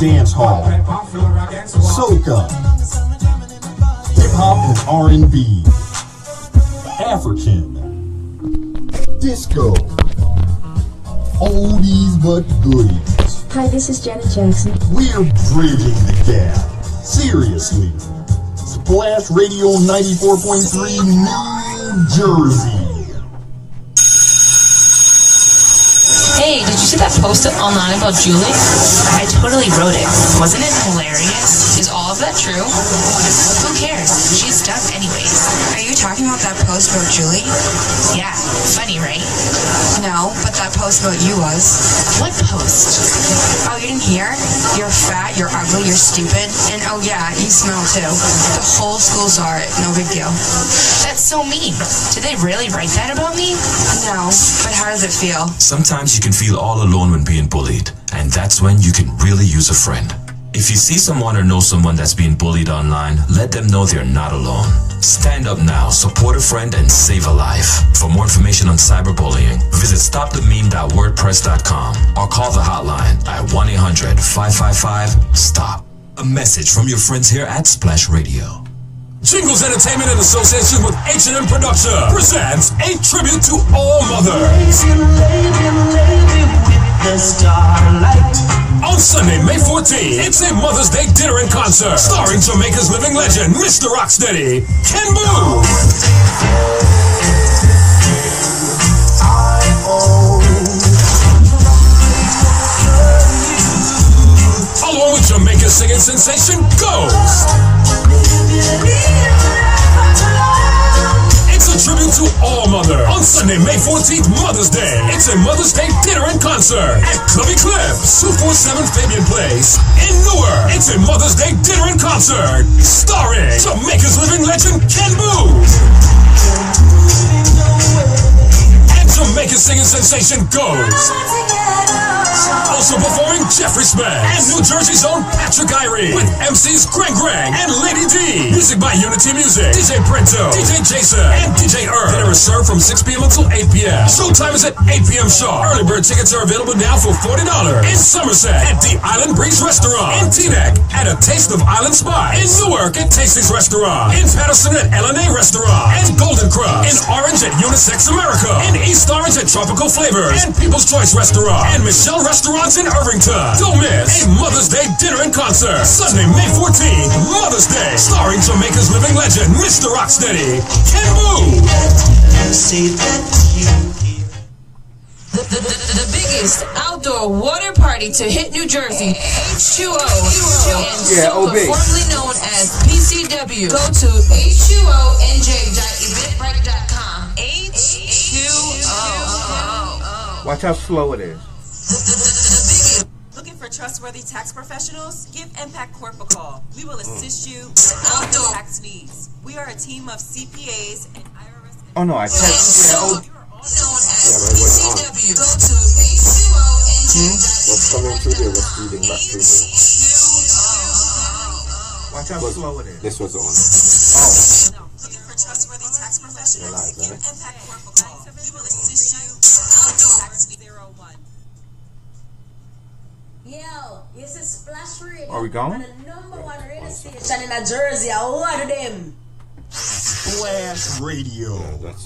dance hall, soca, hip hop and R&B, African, disco, oldies but goodies. Hi, this is Janet Jackson. We're bridging the gap. Seriously. Splash Radio 94.3 New Jersey. Hey, did you see that post online about Julie? I totally wrote it. Wasn't it hilarious? Is all of that true? Who cares? She's stuck anyways. Are you talking about that post about Julie? Yeah, funny, right? No, but that post about you was. What post? Oh, you didn't hear? You're fat, you're ugly, you're stupid, and oh yeah, you smell too. The whole school saw it, no big deal. That's so mean. Did they really write that about me? No, but how does it feel? Sometimes you can feel all alone when being bullied, and that's when you can really use a friend. If you see someone or know someone that's being bullied online, let them know they're not alone. Stand up now, support a friend, and save a life. For more information on cyberbullying, visit stopthememe.wordpress.com or call the hotline at 1-800-555-STOP. A message from your friends here at Splash Radio. Jingles Entertainment in association with H&M Production presents a tribute to all mothers. On Sunday, May 14th, it's a Mother's Day dinner and concert starring Jamaica's living legend, Mr. Rocksteady, Ken Boo. Along with Jamaica's singing sensation, Ghost. It's a tribute to all mothers. On Sunday, May 14th, Mother's Day. It's a Mother's Day dinner and concert at Clubby Clips, 247 Fabian Place in Newark. It's a Mother's Day dinner and concert starring Jamaica's living legend, Ken Boo. And Jamaica's singing sensation, Ghost. Also performing Jeffrey Smith and New Jersey's own Patrick Irie with MCs Greg and Lady D. Music by Unity Music, DJ Printo, DJ Jason, and DJ Earl. Dinner is served from 6 p.m. until 8 p.m. Showtime is at 8 p.m. sharp. Early bird tickets are available now for $40 in Somerset at the Island Breeze Restaurant, in Teaneck at A Taste of Island Spice, in Newark at Tasty's Restaurant, in Patterson at L&A Restaurant, and Golden Crust, in Orange at Unisex America, in East Orange at Tropical Flavors, and People's Choice Restaurant, and Michelle Restaurants in Irvington. Don't miss a Mother's Day dinner and concert Sunday, May 14th, Mother's Day, starring Jamaica's living legend, Mr. Rocksteady, Ken Boo. The biggest outdoor water party to hit New Jersey, H2O, and formerly known as PCW. Go to H2ONJ.eventbrite.com. H2O. Watch how slow it is. Looking for trustworthy tax professionals? Give Impact Corp a call. We will assist you with all your tax needs. We are a team of CPAs and IRS. Oh no, I texted. You are also known as PCW. Go to What's coming through there? What's feeding back through there? Watch how slow it is. This was on. Looking for trustworthy tax professionals? Give Impact Corp a call. We will assist you with all your tax needs. 01. Yo, this is Splash Radio. Are we going? The number one radio station in New Jersey. I order them. Splash Radio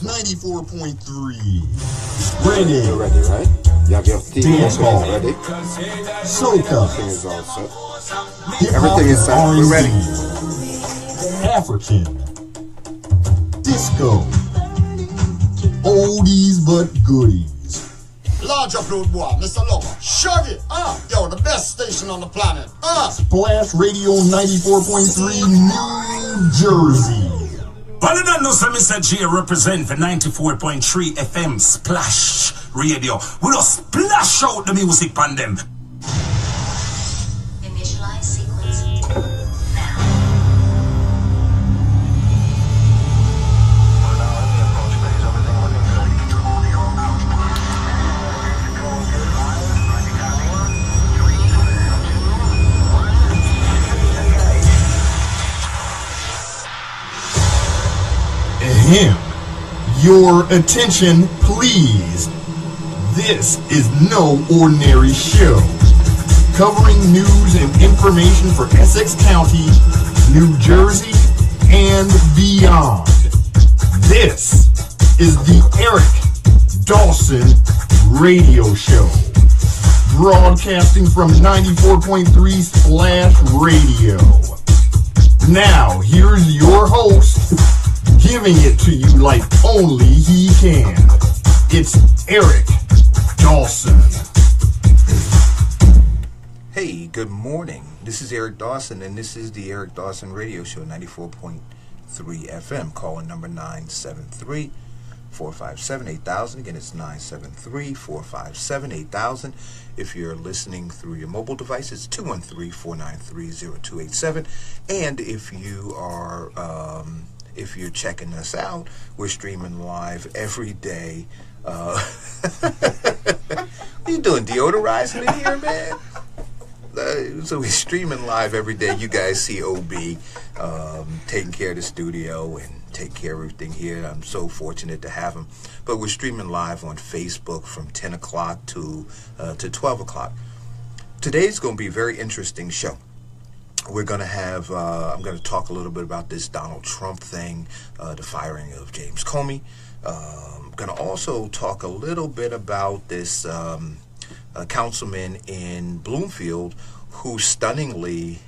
94.3. Ready? You're ready, right? You have your team Dance hall. ready? Soca. Everything is all set. Everything is set. We're ready. African, disco, oldies but goodies. Large upload boy, Mr. Lover. Shug it. Yo, the best station on the planet. Splash Radio 94.3 New Jersey. But I don't know, so Mr. G represent for 94.3 FM Splash Radio. We don't splash out the music on them. Initialize sequence now. Him. Your attention, please. This is no ordinary show. covering news and information for Essex County, New Jersey, and beyond. This is the Eric Dawson Radio Show, broadcasting from 94.3 Splash Radio. Now, here's your host, giving it to you like only he can. It's Eric Dawson. Hey, good morning. This is Eric Dawson, and this is the Eric Dawson Radio Show, 94.3 FM. Calling number 973-457-8000. Again, it's 973-457-8000. If you're listening through your mobile device, it's 213-493-0287. And if you are, if you're checking us out, we're streaming live every day. What you doing, deodorizing in here, man? So we're streaming live every day. You guys see OB taking care of the studio and take care of everything here. I'm so fortunate to have him. But we're streaming live on Facebook from 10 o'clock to 12 o'clock. Today's going to be a very interesting show. We're going to have, I'm going to talk a little bit about this Donald Trump thing, the firing of James Comey. I'm going to also talk a little bit about this councilman in Bloomfield who stunningly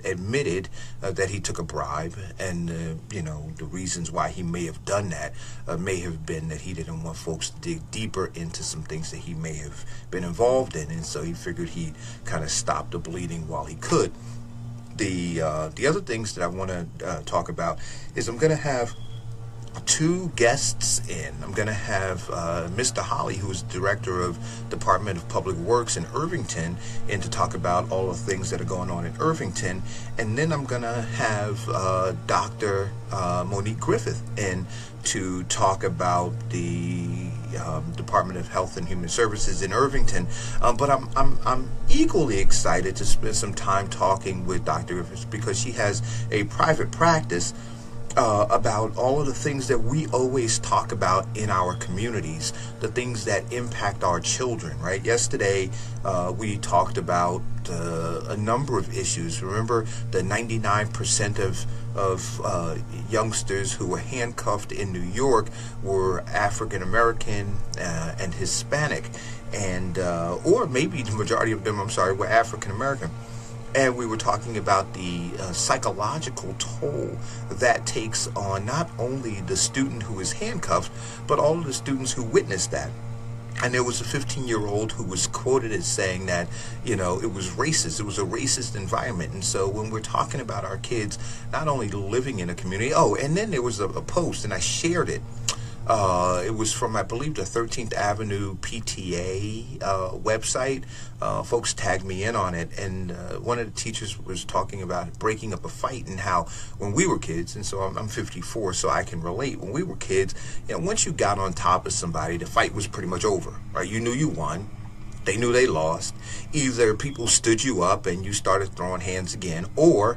admitted that he took a bribe, and the reasons why he may have done that may have been that he didn't want folks to dig deeper into some things that he may have been involved in, and so he figured he'd kind of stop the bleeding while he could. The other things that I want to talk about is I'm going to have two guests in. I'm going to have Mr. Holley, who is director of Department of Public Works in Irvington, in to talk about all the things that are going on in Irvington. And then I'm going to have Dr. Monique Griffith in to talk about the Department of Health and Human Services in Irvington. But I'm equally excited to spend some time talking with Dr. Griffith because she has a private practice about all of the things that we always talk about in our communities, the things that impact our children, right? Yesterday, we talked about a number of issues. Remember, the 99% of youngsters who were handcuffed in New York were African American and Hispanic, and or maybe the majority of them, were African American. And we were talking about the psychological toll that takes on not only the student who is handcuffed, but all of the students who witnessed that. And there was a 15-year-old who was quoted as saying that, it was racist. It was a racist environment. And so when we're talking about our kids not only living in a community, and then there was a post, and I shared it. It was from, I believe, the 13th Avenue PTA website. Folks tagged me in on it, and one of the teachers was talking about breaking up a fight and how when we were kids, and so I'm 54, so I can relate. When we were kids, once you got on top of somebody, the fight was pretty much over, right? You knew you won. They knew they lost. Either people stood you up and you started throwing hands again, or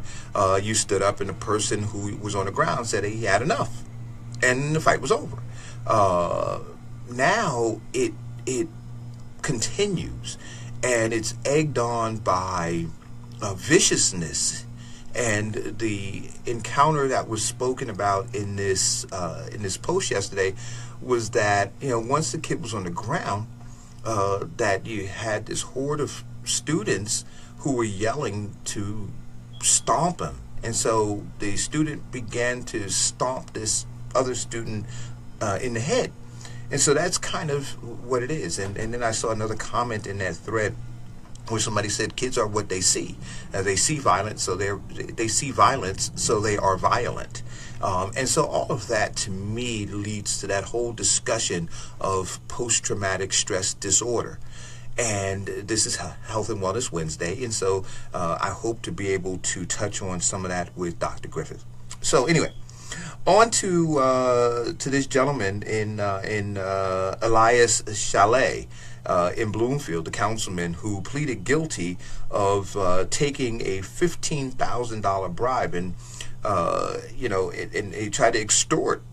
you stood up and the person who was on the ground said he had enough, and the fight was over. Now it continues, and it's egged on by viciousness. And the encounter that was spoken about in this post yesterday was that once the kid was on the ground, that you had this horde of students who were yelling to stomp him, and so the student began to stomp this other student in the head. And so that's kind of what it is. And then I saw another comment in that thread where somebody said kids are what they see. They see violence, so they see violence, so they are violent. And so all of that to me leads to that whole discussion of post-traumatic stress disorder. And this is Health and Wellness Wednesday, and so I hope to be able to touch on some of that with Dr. Griffith. So anyway, on to this gentleman in Elias Chalet in Bloomfield, the councilman who pleaded guilty of taking a $15,000 bribe, and and he tried to extort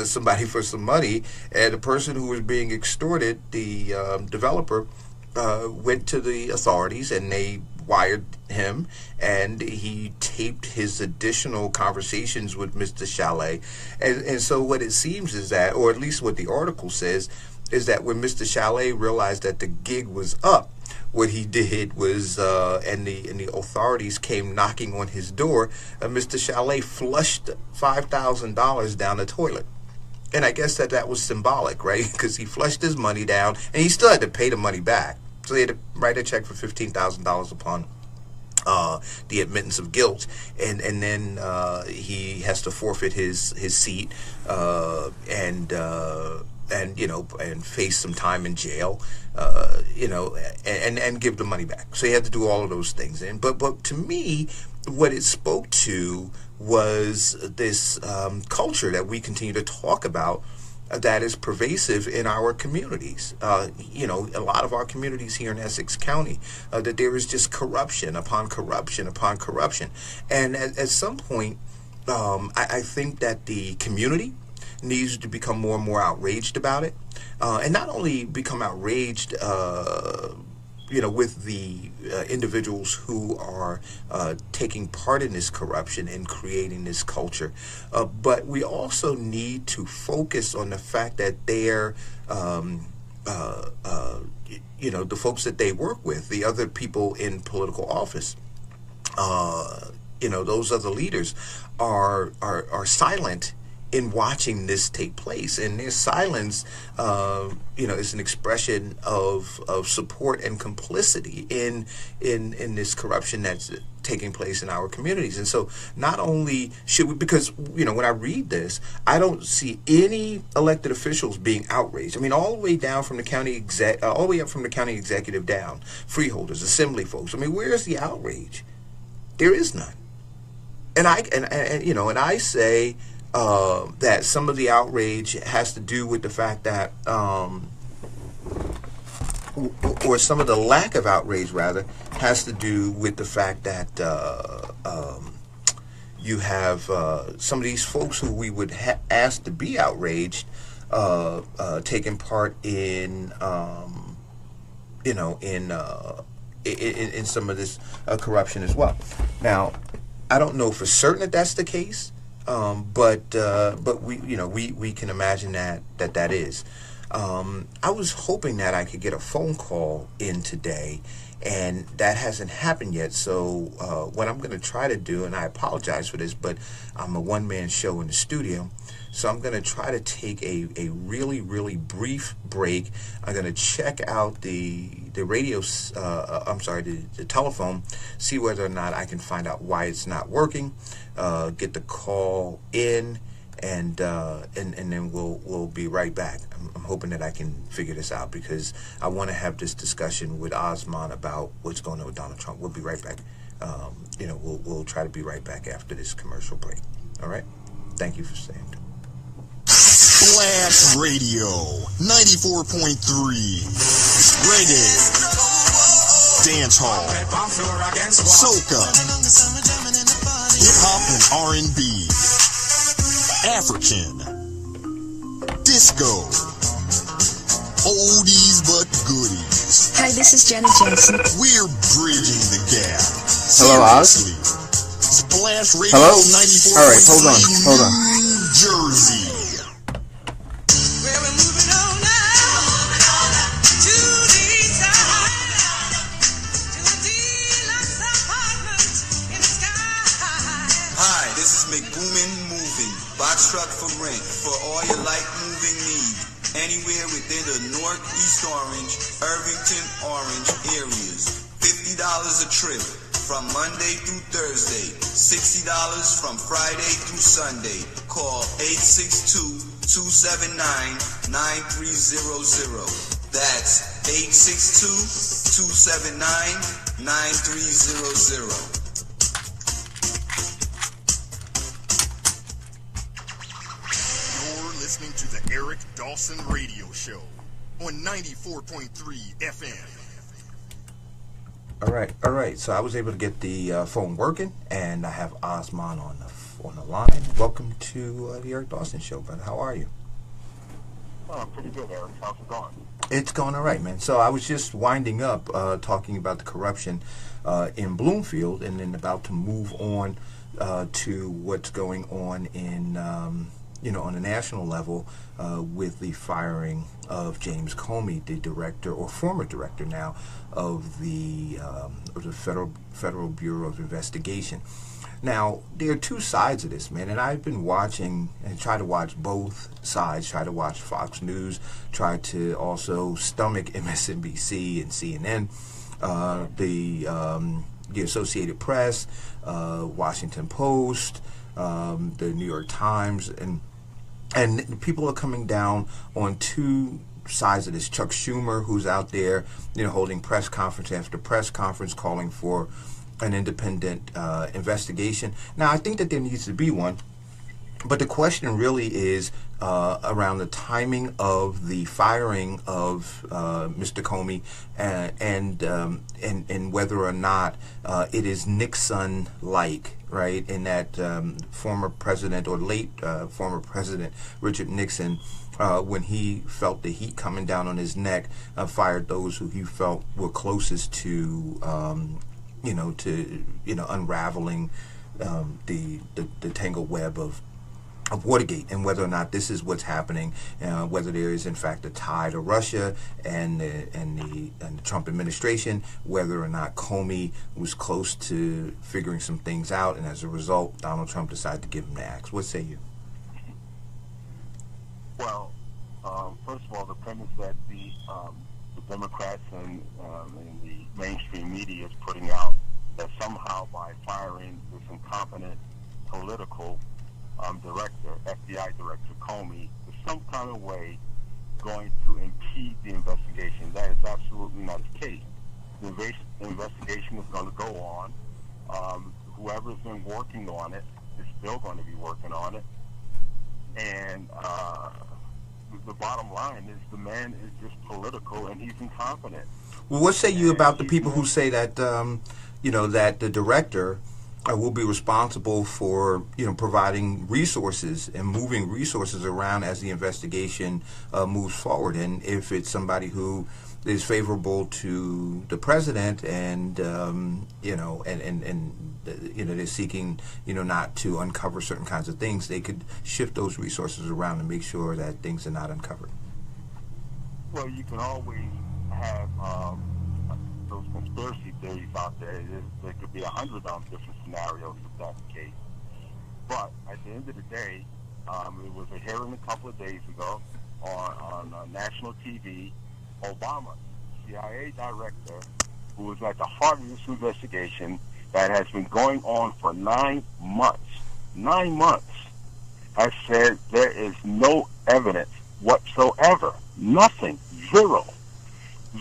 somebody for some money, and the person who was being extorted, the developer, went to the authorities and they wired him, and he taped his additional conversations with Mr. Chalet. And so what it seems is that, or at least what the article says, is that when Mr. Chalet realized that the gig was up, what he did was, and the authorities came knocking on his door, Mr. Chalet flushed $5,000 down the toilet. And I guess that was symbolic, right? Because he flushed his money down, and he still had to pay the money back. So he had to write a check for $15,000 upon the admittance of guilt, and then he has to forfeit his seat and face some time in jail, and give the money back. So he had to do all of those things. And but to me, what it spoke to was this culture that we continue to talk about that is pervasive in our communities. A lot of our communities here in Essex County, that there is just corruption upon corruption upon corruption. And at some point, I think that the community needs to become more and more outraged about it. And not only become outraged, with the individuals who are taking part in this corruption and creating this culture, but we also need to focus on the fact that they're, the folks that they work with, the other people in political office, those other leaders are silent in watching this take place, and their silence, is an expression of support and complicity in this corruption that's taking place in our communities. And so, not only should we, because when I read this, I don't see any elected officials being outraged. I mean, all the way down from the county all the way up from the county executive down, freeholders, assembly folks. I mean, where's the outrage? There is none. And I say. That some of the outrage has to do with the fact that, or some of the lack of outrage, rather, has to do with the fact that you have some of these folks who we would ask to be outraged taking part in, in some of this corruption as well. Now, I don't know for certain that that's the case. But we can imagine that is. I was hoping that I could get a phone call in today, and that hasn't happened yet. So what I'm going to try to do, and I apologize for this, but I'm a one-man show in the studio, so I'm going to try to take a really, really brief break. I'm going to check out the radio, the telephone, see whether or not I can find out why it's not working, get the call in, and then we'll be right back. I'm hoping that I can figure this out, because I want to have this discussion with Osman about what's going on with Donald Trump. We'll be right back. We'll try to be right back after this commercial break. All right? Thank you for staying tuned. Blast Radio 94.3 Reggae, Dancehall, Soca, Hip Hop and R&B, African, Disco, Oldies but Goodies. Hi, this is Janet Jackson. We're bridging the gap. Hello, Oz. Splash Radio Hello? 94.3 All right, hold on. New Jersey. Box truck for rent for all your light moving needs. Anywhere within the North, East Orange, Irvington, Orange areas. $50 a trip from Monday through Thursday. $60 from Friday through Sunday. Call 862-279-9300. That's 862-279-9300. Listening to the Eric Dawson Radio Show on 94.3 FM. All right. So I was able to get the phone working, and I have Osman on the line. Welcome to the Eric Dawson Show, brother. How are you? Oh, I'm pretty good, Eric. How's it going? It's going all right, man. So I was just winding up talking about the corruption in Bloomfield, and then about to move on to what's going on in, on a national level with the firing of James Comey, the director, or former director now, of the Federal Bureau of Investigation. Now, there are two sides of this, man, and I've been watching and try to watch both sides, try to watch Fox News, try to also stomach MSNBC and CNN, the Associated Press, Washington Post, the New York Times, and people are coming down on two sides of this. Chuck Schumer, who's out there, holding press conference after press conference, calling for an independent investigation. Now, I think that there needs to be one, but the question really is around the timing of the firing of Mr. Comey, and whether or not it is Nixon-like, right? In that former president, or late former president Richard Nixon, when he felt the heat coming down on his neck, fired those who he felt were closest to unraveling the tangled web of Watergate, and whether or not this is what's happening, whether there is in fact a tie to Russia and the Trump administration, whether or not Comey was close to figuring some things out, and as a result, Donald Trump decided to give him the axe. What say you? Well, first of all, the premise that the Democrats and the mainstream media is putting out, that somehow by firing this incompetent political director, FBI director Comey, is some kind of way going to impede the investigation. That is absolutely not the case. The investigation is going to go on. Whoever's been working on it is still going to be working on it. And the bottom line is the man is just political and he's incompetent. Well, what say you about the people who say that, that the director will be responsible for, providing resources and moving resources around as the investigation moves forward? And if it's somebody who is favorable to the president and, they're seeking, not to uncover certain kinds of things, they could shift those resources around and make sure that things are not uncovered. Well, you can always have those conspiracy theories out there. There could be 100 different scenarios if that's the case. But at the end of the day, it was a hearing a couple of days ago on national TV. Obama, CIA director, who was at the heart of this investigation that has been going on for 9 months, has said there is no evidence whatsoever, nothing, zero,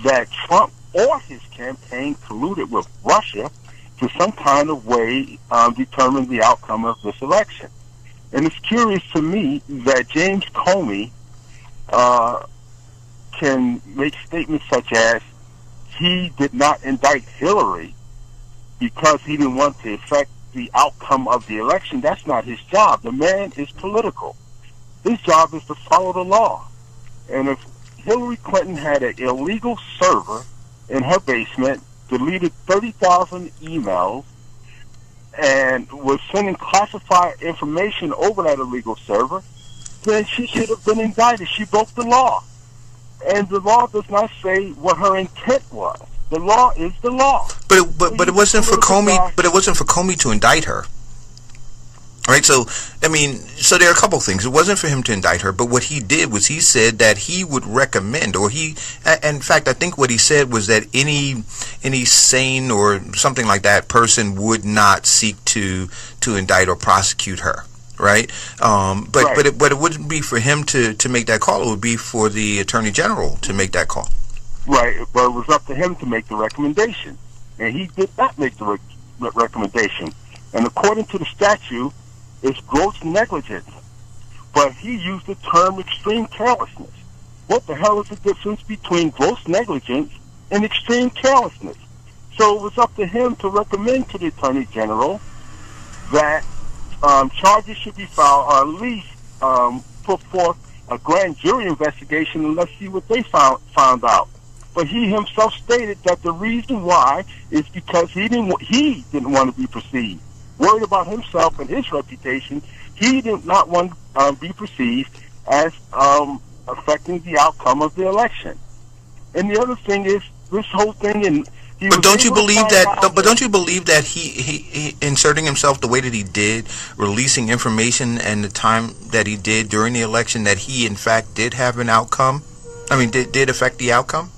that Trump or his campaign colluded with Russia to some kind of way determine the outcome of this election. And it's curious to me that James Comey can make statements such as he did not indict Hillary because he didn't want to affect the outcome of the election. That's not his job. The man is political. His job is to follow the law. And if Hillary Clinton had an illegal server in her basement, deleted 30,000 emails, and was sending classified information over that illegal server, then she should have been indicted. She broke the law. And the law does not say what her intent was. The law is the law. But it wasn't for Comey. But it wasn't for Comey to indict her. Right, so there are a couple things. It wasn't for him to indict her, but what he did was he said that he would recommend, in fact, I think what he said was that any sane or something like that person would not seek to indict or prosecute her, right? But it wouldn't be for him to make that call. It would be for the Attorney General to make that call. Right, but it was up to him to make the recommendation, and he did not make the recommendation. And according to the statute, it's gross negligence. But he used the term extreme carelessness. What the hell is the difference between gross negligence and extreme carelessness? So it was up to him to recommend to the Attorney General that charges should be filed, or at least put forth a grand jury investigation and let's see what they found out. But he himself stated that the reason why is because he didn't want to be perceived. Worried about himself and his reputation, he did not want to be perceived as affecting the outcome of the election. And the other thing is this whole thing, and But don't you believe that he inserting himself the way that he did, releasing information and the time that he did during the election, that he in fact did have an outcome? I mean, did affect the outcome?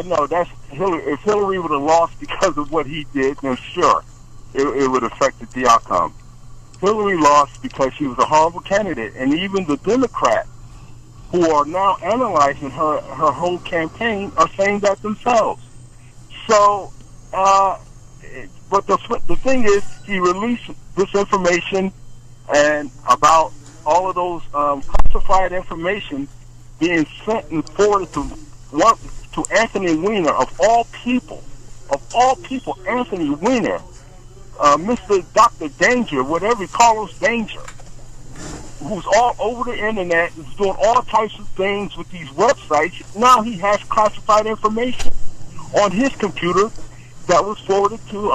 No, that's Hillary. If Hillary would have lost because of what he did, then sure, it would have affected the outcome. Hillary lost because she was a horrible candidate, and even the Democrats who are now analyzing her whole campaign are saying that themselves. So, but the thing is, he released this information and about all of those classified information being sent and forwarded to Anthony Weiner, of all people, Anthony Weiner, Mr. Dr. Danger, whatever, Carlos Danger, who's all over the internet, is doing all types of things with these websites. Now he has classified information on his computer that was forwarded to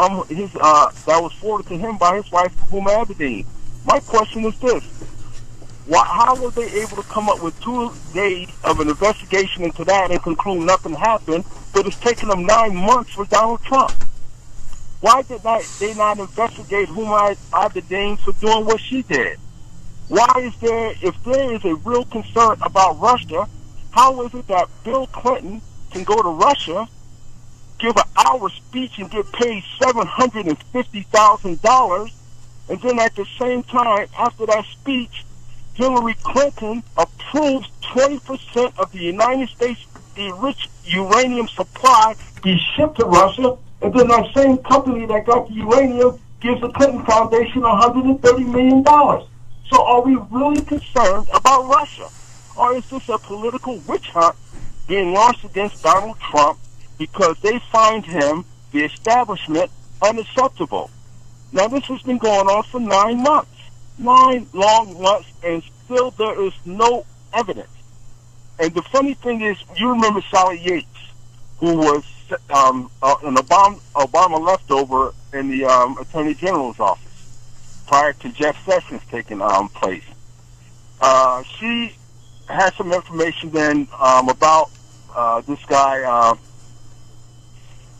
him by his wife, Huma Abedin. My question is this: how were they able to come up with 2 days of an investigation into that and conclude nothing happened, but it's taken them 9 months for Donald Trump? Why did they not investigate Huma Abedin for doing what she did? Why is there, if there is a real concern about Russia, how is it that Bill Clinton can go to Russia, give an hour speech and get paid $750,000, and then at the same time, after that speech, Hillary Clinton approves 20% of the United States enriched uranium supply be shipped to Russia, and then that same company that got the uranium gives the Clinton Foundation $130 million. So are we really concerned about Russia? Or is this a political witch hunt being launched against Donald Trump because they find him, the establishment, unacceptable? Now, this has been going on for 9 months. 9 long months, and still there is no evidence. And the funny thing is, you remember Sally Yates, who was an Obama leftover in the Attorney General's office prior to Jeff Sessions taking place. She had some information then about this guy,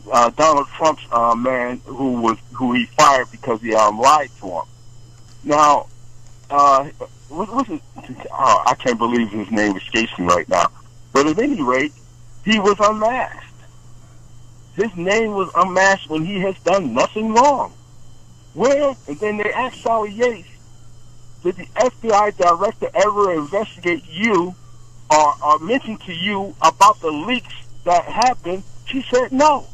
Donald Trump's man, who he fired because he lied to him. Now, I can't believe his name escapes me right now. But at any rate, he was unmasked. His name was unmasked when he has done nothing wrong. Where? And then they asked Sally Yates, did the FBI director ever investigate you or mention to you about the leaks that happened? She said no.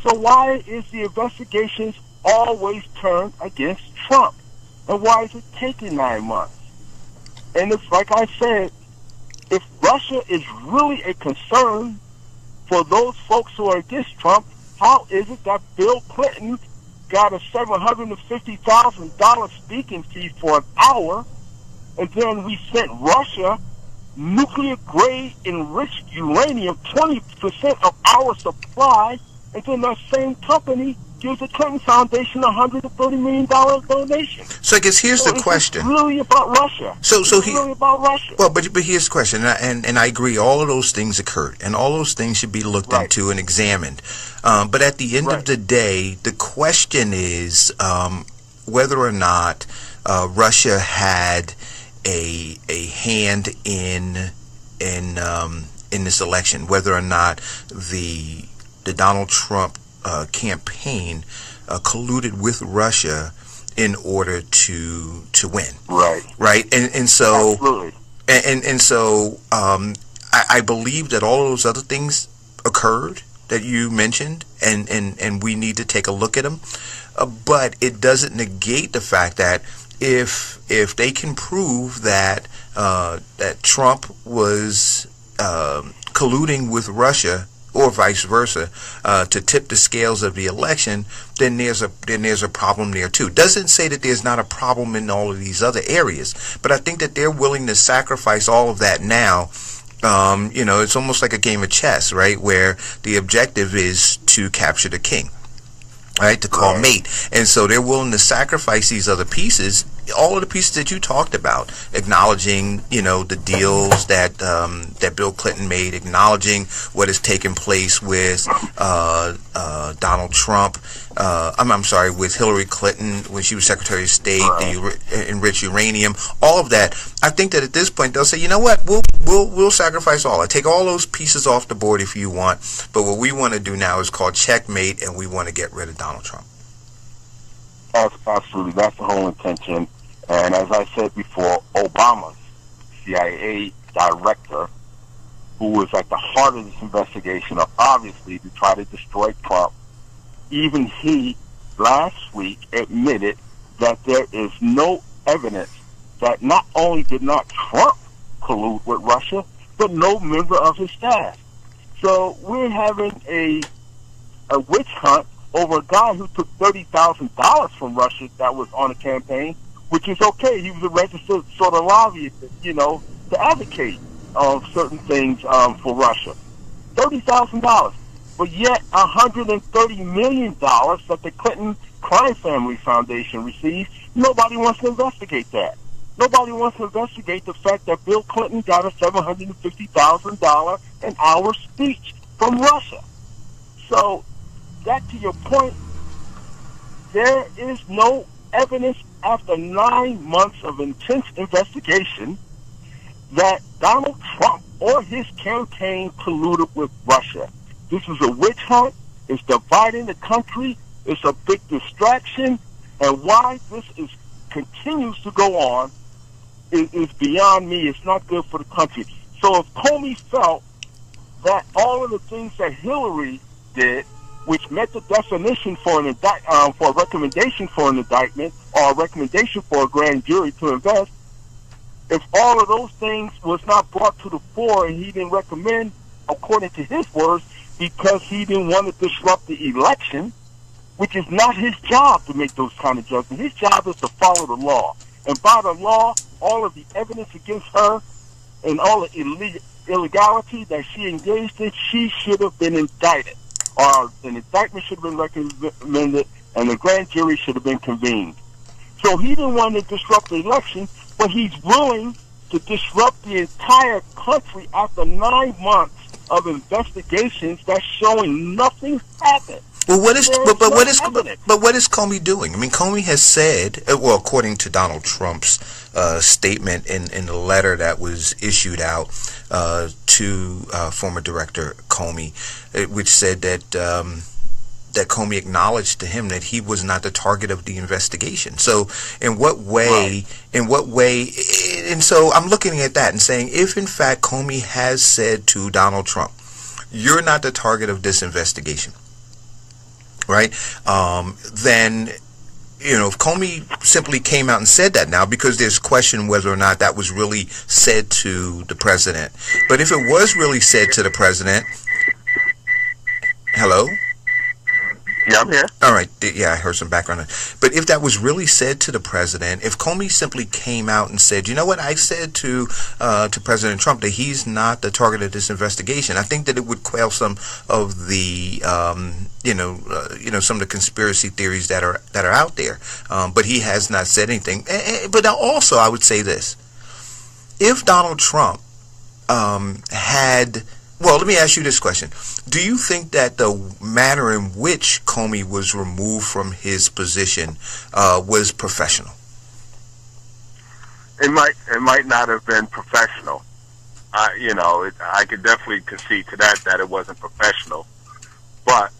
So why is the investigations always turned against Trump? And why is it taking 9 months? And it's like I said, if Russia is really a concern for those folks who are against Trump, how is it that Bill Clinton got a $750,000 speaking fee for an hour, and then we sent Russia nuclear-grade enriched uranium, 20% of our supply, and then that same company gives the Clinton Foundation $130 million donation. So I guess here's the question. It's really about Russia. It's really about Russia. Well, but here's the question, and I agree, all of those things occurred, and all those things should be looked into and examined. But at the end of the day, the question is whether or not Russia had a hand in this election, whether or not the Donald Trump campaign colluded with Russia in order to win. Right. And so absolutely. And so I believe that all of those other things occurred that you mentioned, and we need to take a look at them. But it doesn't negate the fact that if they can prove that that Trump was colluding with Russia or vice versa, to tip the scales of the election, then there's a problem there too. Doesn't say that there's not a problem in all of these other areas, but I think that they're willing to sacrifice all of that now. It's almost like a game of chess, right, where the objective is to capture the king, right, to call mate. And so they're willing to sacrifice these other pieces, all of the pieces that you talked about, acknowledging, the deals that Bill Clinton made, acknowledging what has taken place with Donald Trump, I'm sorry, with Hillary Clinton when she was Secretary of State, the enriched uranium, all of that. I think that at this point they'll say, you know what, we'll sacrifice all. I take all those pieces off the board if you want, but what we want to do now is called checkmate, and we want to get rid of Donald Trump. Absolutely, that's the whole intention. And as I said before, Obama's CIA director, who was at the heart of this investigation, obviously to try to destroy Trump, even he last week admitted that there is no evidence that not only did not Trump collude with Russia, but no member of his staff. So we're having a witch hunt over a guy who took $30,000 from Russia that was on a campaign, which is okay. He was a registered sort of lobbyist, to advocate certain things for Russia. $30,000. But yet $130 million that the Clinton Crime Family Foundation received, nobody wants to investigate that. Nobody wants to investigate the fact that Bill Clinton got a $750,000 an hour speech from Russia. So, back to your point, there is no evidence after 9 months of intense investigation that Donald Trump or his campaign colluded with Russia. This is a witch hunt. It's dividing the country. It's a big distraction. And why this continues to go on is beyond me. It's not good for the country. So if Comey felt that all of the things that Hillary did, which met the definition for for a recommendation for an indictment or a recommendation for a grand jury to invest, if all of those things was not brought to the fore and he didn't recommend, according to his words, because he didn't want to disrupt the election, which is not his job to make those kind of judgments. His job is to follow the law. And by the law, all of the evidence against her and all the illegality that she engaged in, she should have been indicted. Or an indictment should have been recommended, and the grand jury should have been convened. So he didn't want to disrupt the election, but he's willing to disrupt the entire country after 9 months of investigations that's showing nothing happened. Well, what is Comey doing? I mean, Comey has said, well, according to Donald Trump's statement in the letter that was issued out to former Director Comey, which said that that Comey acknowledged to him that he was not the target of the investigation. So, in what way? And so I'm looking at that and saying, if in fact Comey has said to Donald Trump, "You're not the target of this investigation," right? Then, if Comey simply came out and said that now, because there's question whether or not that was really said to the president. But if it was really said to the president, hello? Yeah, I'm here. All right. Yeah, I heard some background. But if that was really said to the president, if Comey simply came out and said, "You know what, I said to President Trump that he's not the target of this investigation," I think that it would quell some of the some of the conspiracy theories that are out there. But he has not said anything. But also, I would say this: if Donald Trump well, let me ask you this question. Do you think that the manner in which Comey was removed from his position was professional? It might not have been professional. I could definitely concede to that it wasn't professional. But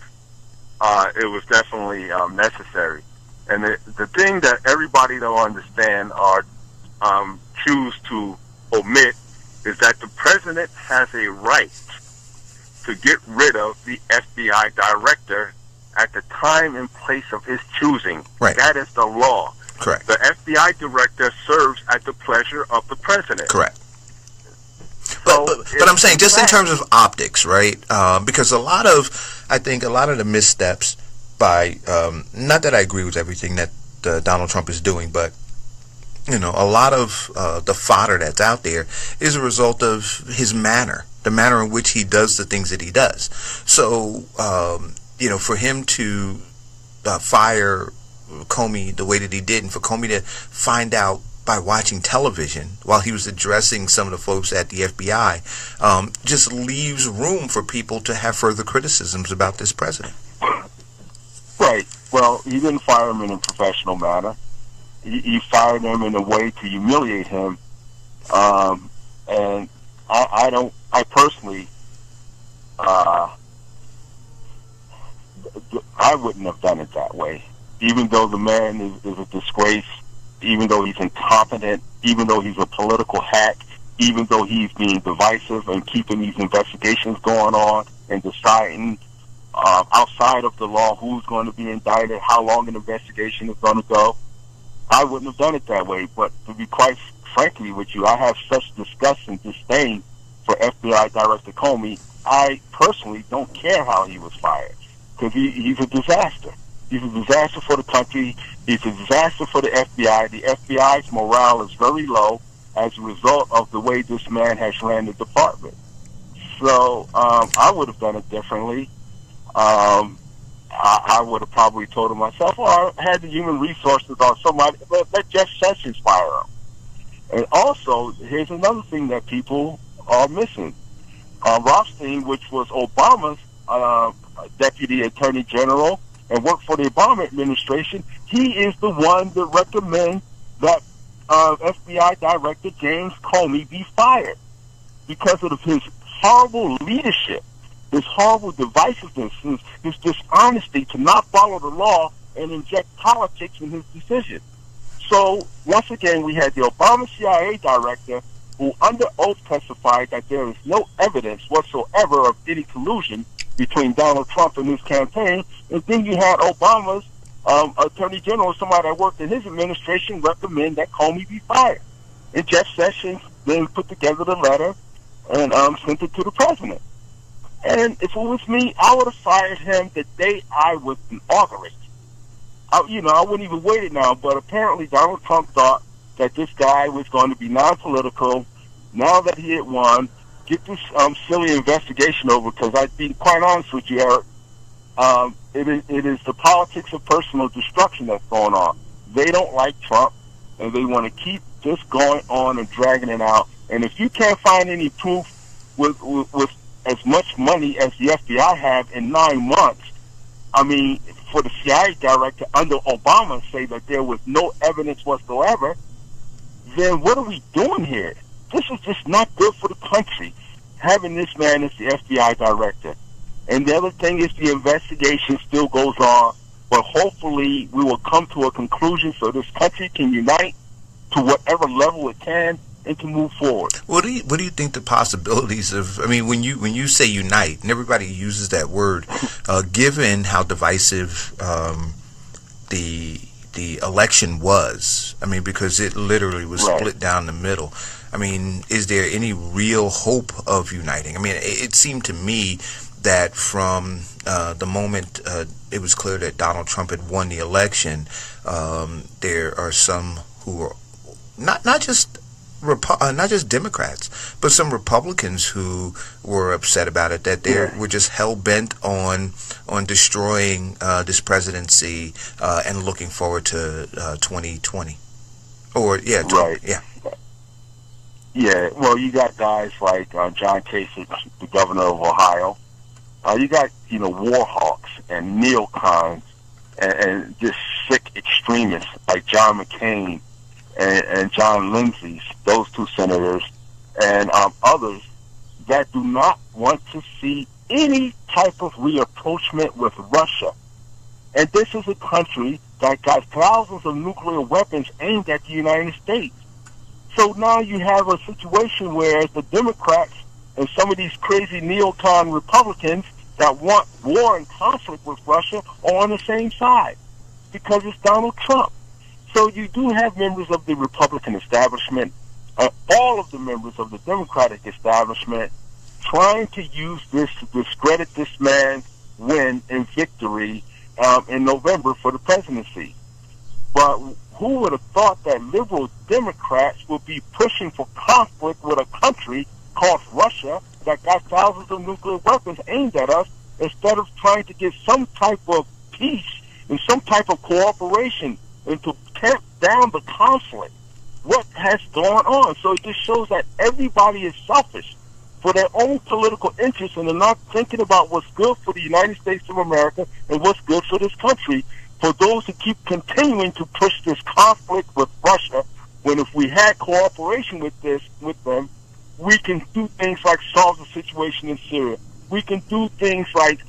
it was definitely necessary. And the thing that everybody don't understand or choose to omit is that the president has a right to get rid of the FBI director at the time and place of his choosing. Right. That is the law. Correct. The FBI director serves at the pleasure of the president. Correct. but I'm saying just in terms of optics, right? Because I think a lot of the missteps by, not that I agree with everything that Donald Trump is doing, but a lot of the fodder that's out there is a result of his manner, the manner in which he does the things that he does. So, for him to fire Comey the way that he did, and for Comey to find out by watching television while he was addressing some of the folks at the FBI, just leaves room for people to have further criticisms about this president. Right. Well, he didn't fire him in a professional manner. He fired him in a way to humiliate him. And I personally, I wouldn't have done it that way. Even though the man is a disgrace, even though he's incompetent, even though he's a political hack, even though he's being divisive and keeping these investigations going on and deciding outside of the law who's going to be indicted, how long an investigation is going to go, I wouldn't have done it that way. But to be quite frankly with you, I have such disgust and disdain for FBI Director Comey. I personally don't care how he was fired, because he's a disaster. He's a disaster for the country. He's a disaster for the FBI. The FBI's morale is very low as a result of the way this man has ran the department. So I would have done it differently. I would have probably told him myself, or I had the human resources or somebody, let Jeff Sessions fire him. And also, here's another thing that people are missing. Rothstein, which was Obama's deputy attorney general and worked for the Obama administration, he is the one that recommends that FBI Director James Comey be fired because of his horrible leadership, his horrible divisiveness, his dishonesty to not follow the law and inject politics in his decision. So, once again, we had the Obama CIA director who under oath testified that there is no evidence whatsoever of any collusion between Donald Trump and his campaign, and then you had Obama's attorney general, somebody that worked in his administration, recommend that Comey be fired. And Jeff Sessions then put together the letter and sent it to the president. And if it was me, I would have fired him the day I was inaugurated. I wouldn't even wait it now, but apparently Donald Trump thought that this guy was going to be non-political. Now that he had won, get this silly investigation over, because I'd be quite honest with you, Eric, it is the politics of personal destruction that's going on. They don't like Trump, and they want to keep this going on and dragging it out. And if you can't find any proof with as much money as the FBI have in 9 months, I mean, for the CIA director under Obama say that there was no evidence whatsoever, then what are we doing here? This is just not good for the country, having this man as the FBI director. And the other thing is the investigation still goes on, but hopefully we will come to a conclusion so this country can unite to whatever level it can and to move forward. What do you think the possibilities of? I mean, when you say unite, and everybody uses that word, given how divisive the election was, I mean, because it literally was split down the middle. I mean, is there any real hope of uniting? I mean, it seemed to me that from the moment it was clear that Donald Trump had won the election, there are some who are not just Democrats, but some Republicans who were upset about it, that they were just hell-bent on destroying this presidency and looking forward to 2020. Yeah, well, you got guys like John Kasich, the governor of Ohio. You got, war hawks and neocons and just sick extremists like John McCain and John Lindsay, those two senators, and others that do not want to see any type of rapprochement with Russia. And this is a country that got thousands of nuclear weapons aimed at the United States. So now you have a situation where the Democrats and some of these crazy neocon Republicans that want war and conflict with Russia are on the same side because it's Donald Trump. So you do have members of the Republican establishment all of the members of the Democratic establishment trying to use this to discredit this man's win and victory in November for the presidency. But who would have thought that liberal Democrats would be pushing for conflict with a country called Russia that got thousands of nuclear weapons aimed at us, instead of trying to get some type of peace and some type of cooperation and to tamp down the conflict? What has gone on? So it just shows that everybody is selfish for their own political interests, and they're not thinking about what's good for the United States of America and what's good for this country. For those who keep continuing to push this conflict with Russia, when if we had cooperation with them, we can do things like solve the situation in Syria. We can do things like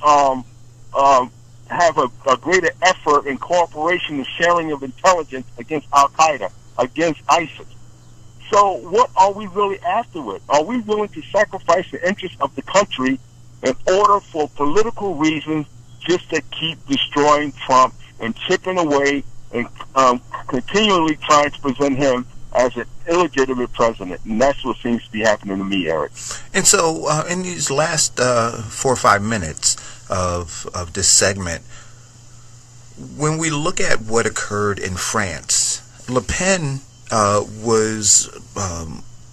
have a greater effort in cooperation and sharing of intelligence against Al-Qaeda, against ISIS. So what are we really after with? Are we willing to sacrifice the interests of the country in order for political reasons just to keep destroying Trump and chipping away and continually trying to present him as an illegitimate president? And that's what seems to be happening to me, Eric. And so in these last 4 or 5 minutes of this segment, when we look at what occurred in France, Le Pen was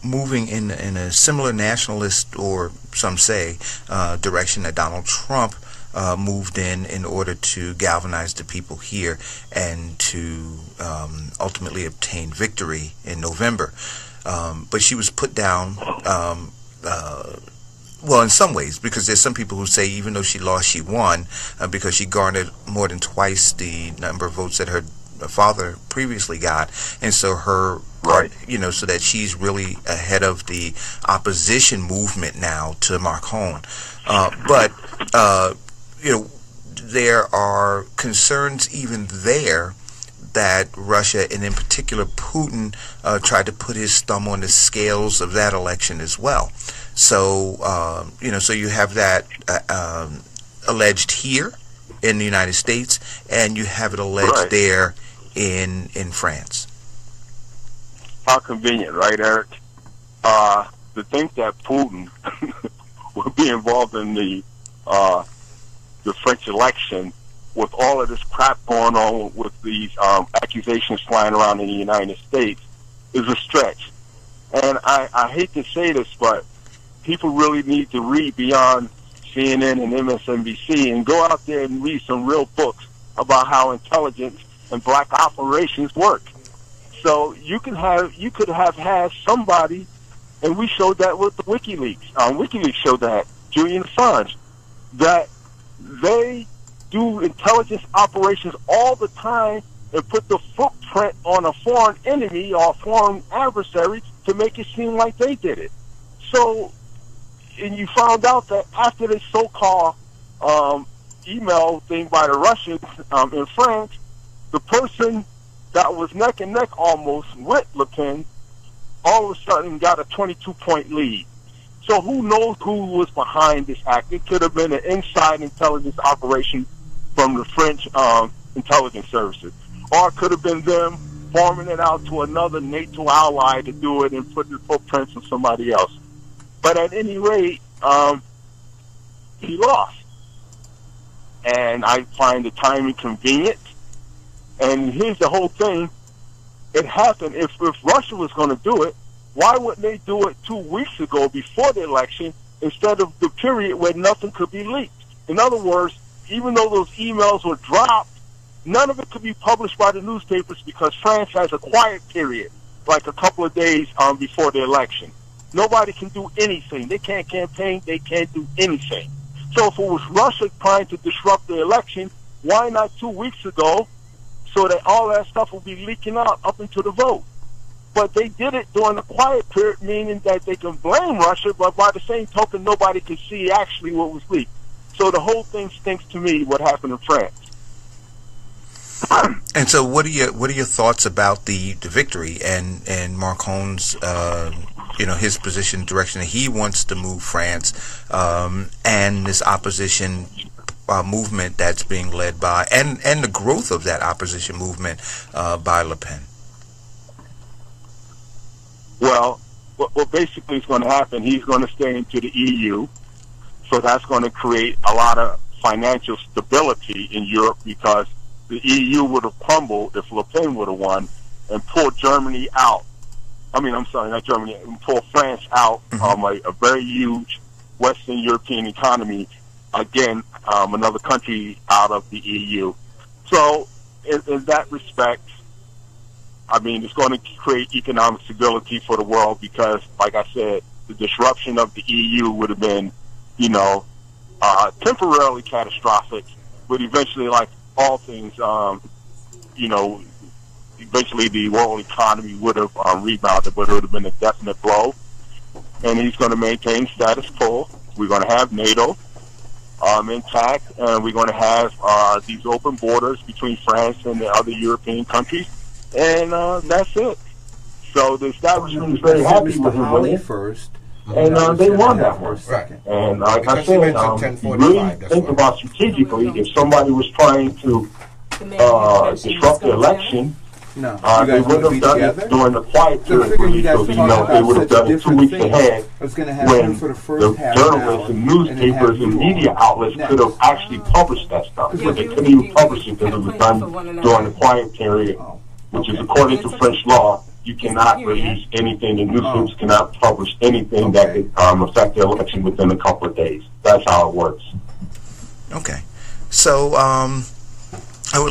moving in a similar nationalist, or some say, direction that Donald Trump moved in order to galvanize the people here and to ultimately obtain victory in November. But she was put down, well, in some ways, because there's some people who say even though she lost, she won, because she garnered more than twice the number of votes that her father previously got, and so her so that she's really ahead of the opposition movement now to Macron. But there are concerns even there that Russia, and in particular Putin, tried to put his thumb on the scales of that election as well. So so you have that alleged here in the United States, and you have it alleged there in France. How convenient, right, Eric? To think that Putin would be involved in the French election with all of this crap going on with these accusations flying around in the United States is a stretch. And I hate to say this, but people really need to read beyond CNN and MSNBC and go out there and read some real books about how intelligence and black operations work. So you could have had somebody, and we showed that with the WikiLeaks. WikiLeaks showed that, Julian Assange, that they do intelligence operations all the time and put the footprint on a foreign enemy or a foreign adversary to make it seem like they did it. So, and you found out that after this so-called email thing by the Russians in France, the person that was neck and neck almost with Le Pen all of a sudden got a 22-point lead. So who knows who was behind this act? It could have been an inside intelligence operation from the French intelligence services. Or it could have been them farming it out to another NATO ally to do it and put the footprints on somebody else. But at any rate, he lost. And I find the timing convenient. And here's the whole thing. It happened. If Russia was going to do it, why wouldn't they do it 2 weeks ago before the election instead of the period where nothing could be leaked? In other words, even though those emails were dropped, none of it could be published by the newspapers because France has a quiet period, like a couple of days before the election. Nobody can do anything. They can't campaign. They can't do anything. So if it was Russia trying to disrupt the election, why not 2 weeks ago so that all that stuff will be leaking out up into the vote? But they did it during the quiet period, meaning that they can blame Russia, but by the same token, nobody can see actually what was leaked. So the whole thing stinks to me, what happened in France. And so what are your thoughts about the victory and Macron's his position, direction that he wants to move France, and this opposition movement that's being led by, and the growth of that opposition movement by Le Pen? Well, what basically is going to happen, he's going to stay into the EU, so that's going to create a lot of financial stability in Europe, because the EU would have crumbled if Le Pen would have won and pulled Germany out. I mean, I'm sorry, not Germany, and pull France out a very huge Western European economy, again, another country out of the EU. So in that respect, I mean, it's going to create economic stability for the world, because, like I said, the disruption of the EU would have been, temporarily catastrophic, but eventually, like all things, eventually the world economy would have rebounded, but it would have been a definite blow. And he's going to maintain status quo. We're going to have NATO intact, and we're going to have these open borders between France and the other European countries, and that's it. So the establishment is very happy with him winning first, and they won that one. Right. And like I said, you really think about strategically, if somebody was trying to disrupt the election, they would have done it during the quiet period, so they would have done it 2 weeks ahead, when the journalists and newspapers and media outlets could have actually published that stuff, but they couldn't even publish it because it was done during the quiet period, which is, according to French law, you cannot release anything, the newspapers cannot publish anything that could affect the election within a couple of days. That's how it works. Okay. So,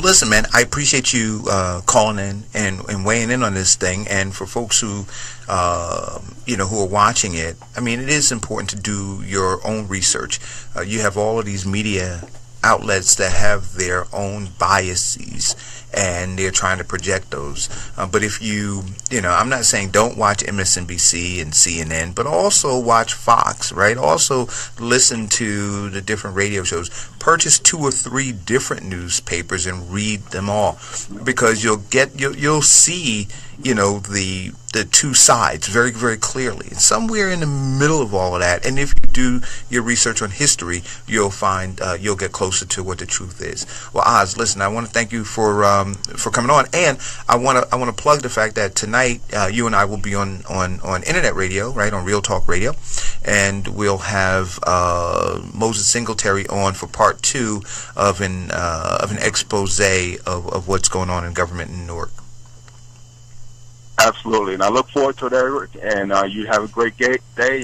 listen, man, I appreciate you calling in and weighing in on this thing. And for folks who, who are watching it, I mean, it is important to do your own research. You have all of these media outlets that have their own biases, and they're trying to project those. But if I'm not saying don't watch MSNBC and CNN, but also watch Fox, right? Also listen to the different radio shows. Purchase 2 or 3 different newspapers and read them all, because you'll see, the two sides very, very clearly. And somewhere in the middle of all of that, and if you do your research on history, you'll find you'll get closer to what the truth is. Well, Oz, listen, I want to thank you for coming on, and I want to plug the fact that tonight you and I will be on internet radio, right, on Real Talk Radio, and we'll have Moses Singletary on for part 2 of an expose of what's going on in government in Newark. Absolutely, and I look forward to it, Eric, and you have a great day,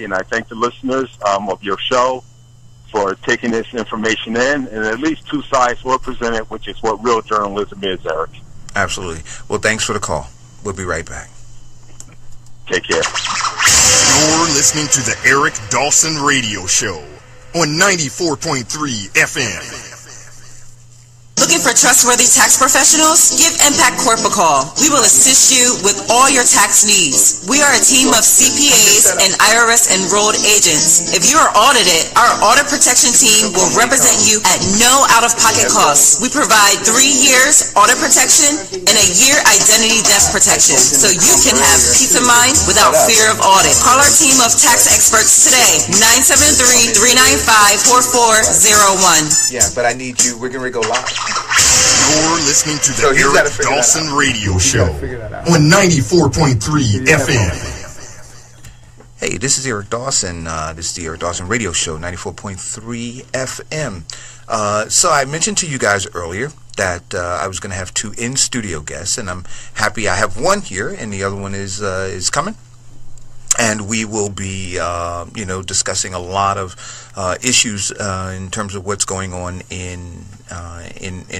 and I thank the listeners of your show for taking this information in, and at least 2 sides were presented, which is what real journalism is, Eric. Absolutely. Well, thanks for the call. We'll be right back. Take care. You're listening to the Eric Dawson Radio Show on 94.3 FM. Looking for trustworthy tax professionals? Give Impact Corp a call. We will assist you with all your tax needs. We are a team of CPAs and IRS enrolled agents. If you are audited, our audit protection team will represent you at no out-of-pocket costs. We provide 3 years audit protection and a year identity theft protection, so you can have peace of mind without fear of audit. Call our team of tax experts today, 973-395-4401. Yeah, but I need you. We're going to go live. You're listening to the Eric Dawson Radio Show on 94.3 FM. Hey, this is Eric Dawson. This is the Eric Dawson Radio Show, 94.3 FM. So I mentioned to you guys earlier that I was going to have 2 in-studio guests, and I'm happy I have one here, and the other one is coming. And we will be, discussing a lot of issues in terms of what's going on in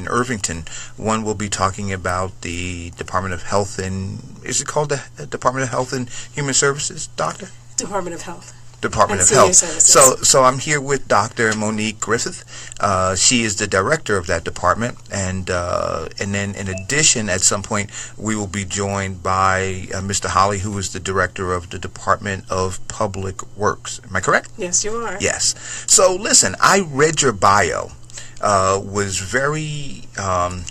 Irvington. One will be talking about the Department of Health is it called the Department of Health and Human Services, Doctor? Department of Health. Department of Health. So I'm here with Dr. Monique Griffith. She is the director of that department, and then in addition, at some point, we will be joined by Mr. Holley, who is the director of the Department of Public Works. Am I correct? Yes, you are. Yes. So listen, I read your bio. Was very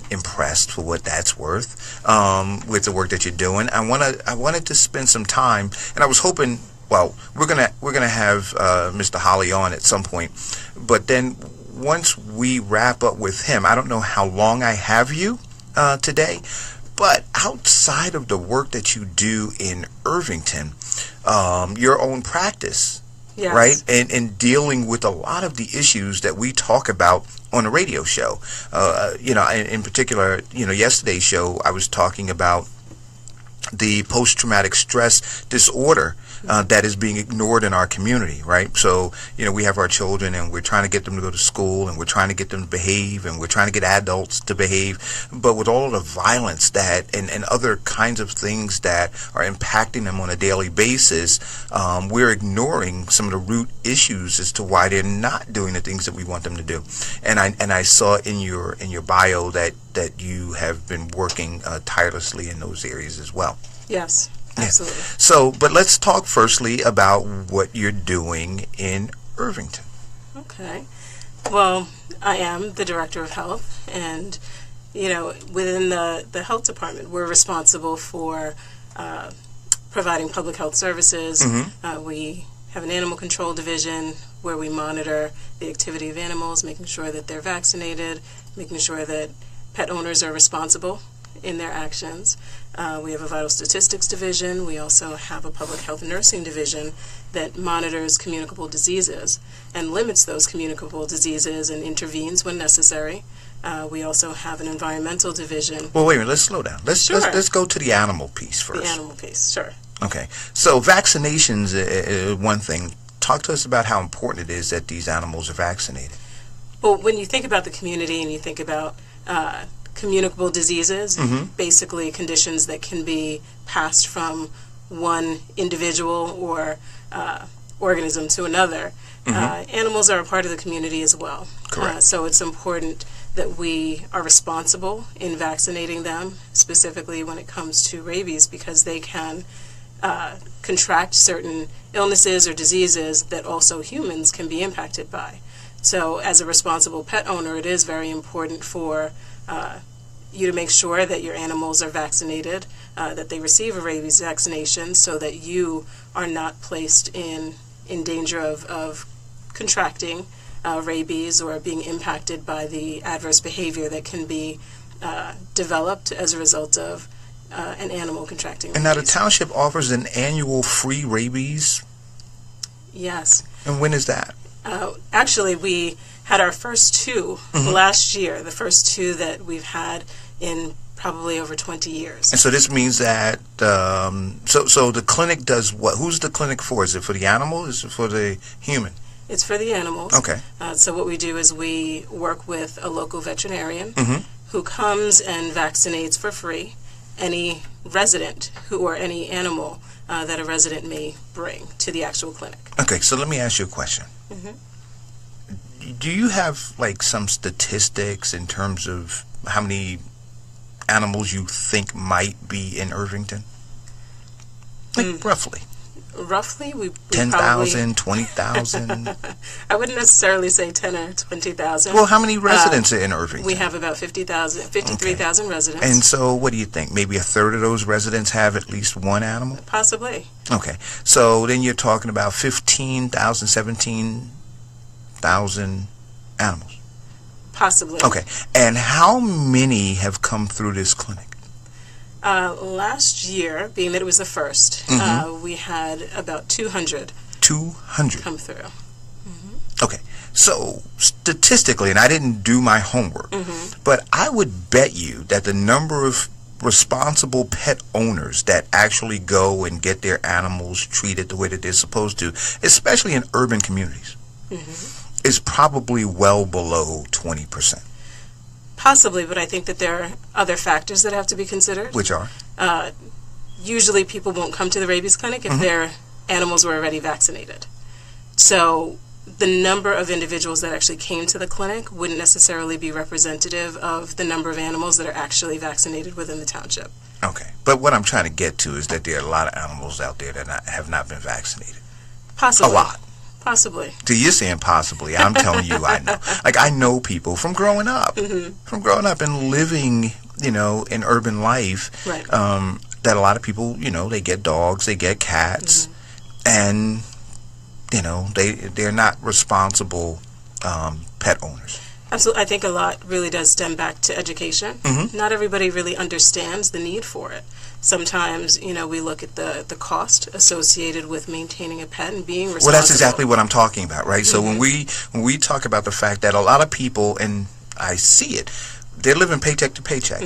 impressed, for what that's worth, with the work that you're doing. I wanted to spend some time, and I was hoping. Well, we're gonna have Mr. Holley on at some point, but then once we wrap up with him, I don't know how long I have you today, But outside of the work that you do in Irvington, your own practice, Yes. right? And dealing with a lot of the issues that we talk about on the radio show. In particular, yesterday's show, I was talking about the post-traumatic stress disorder that is being ignored in our community, right? So, we have our children and we're trying to get them to go to school and we're trying to get them to behave and we're trying to get adults to behave. But with all of the violence that and other kinds of things that are impacting them on a daily basis, we're ignoring some of the root issues as to why they're not doing the things that we want them to do. And I saw in your bio that you have been working tirelessly in those areas as well. Yes, absolutely. Yeah. So, but let's talk firstly about what you're doing in Irvington. Okay. Well, I am the Director of Health, and, within the Health Department, we're responsible for providing public health services. Mm-hmm. We have an animal control division where we monitor the activity of animals, making sure that they're vaccinated, making sure that pet owners are responsible in their actions. We have a vital statistics division. We also have a public health nursing division that monitors communicable diseases and limits those communicable diseases and intervenes when necessary. We also have an environmental division. Well, wait a minute. Let's slow down. Let's go to the animal piece first. The animal piece, sure. Okay. So vaccinations is one thing. Talk to us about how important it is that these animals are vaccinated. Well, when you think about the community and you think about communicable diseases, basically conditions that can be passed from one individual or organism to another, animals are a part of the community as well. Correct. So it's important that we are responsible in vaccinating them, specifically when it comes to rabies, because they can contract certain illnesses or diseases that also humans can be impacted by. So as a responsible pet owner, it is very important for you to make sure that your animals are vaccinated, that they receive a rabies vaccination, so that you are not placed in danger of contracting rabies or being impacted by the adverse behavior that can be developed as a result of an animal contracting rabies. And now the township offers an annual free rabies? Yes. And when is that? Actually, we had our first two last year, the first two that we've had in probably over 20 years. And so this means that, so the clinic does what? Who's the clinic for? Is it for the animal? Is it for the human? It's for the animals. Okay. So what we do is we work with a local veterinarian who comes and vaccinates for free any resident or any animal that a resident may bring to the actual clinic. Okay, so let me ask you a question. Do you have like some statistics in terms of how many animals you think might be in Irvington? Like roughly. Roughly, we 10,000, 20,000. I wouldn't necessarily say 10 or 20,000. Well, how many residents are in Irvington? We have about 53,000 residents. And so, what do you think? Maybe a third of those residents have at least one animal? Possibly. Okay, so then you're talking about 15,000, 17,000 animals. Possibly. Okay, and how many have come through this clinic? Last year, being that it was the first, we had about 200. 200 come through. Okay, so statistically, and I didn't do my homework, but I would bet you that the number of responsible pet owners that actually go and get their animals treated the way that they're supposed to, especially in urban communities, is probably well below 20%. Possibly, but I think that there are other factors that have to be considered. Which are? Usually people won't come to the rabies clinic if their animals were already vaccinated. So the number of individuals that actually came to the clinic wouldn't necessarily be representative of the number of animals that are actually vaccinated within the township. Okay, but what I'm trying to get to is that there are a lot of animals out there that have not been vaccinated. Possibly. A lot. Possibly. So you're saying possibly. I'm telling you I know. Like, I know people from growing up, and living, in urban life, that a lot of people, they get dogs, they get cats, and, they're not responsible pet owners. Absolutely. I think a lot really does stem back to education. Not everybody really understands the need for it. Sometimes, we look at the cost associated with maintaining a pet and being responsible. Well, that's exactly what I'm talking about, right? So when we talk about the fact that a lot of people, and I see it, they're living paycheck to paycheck.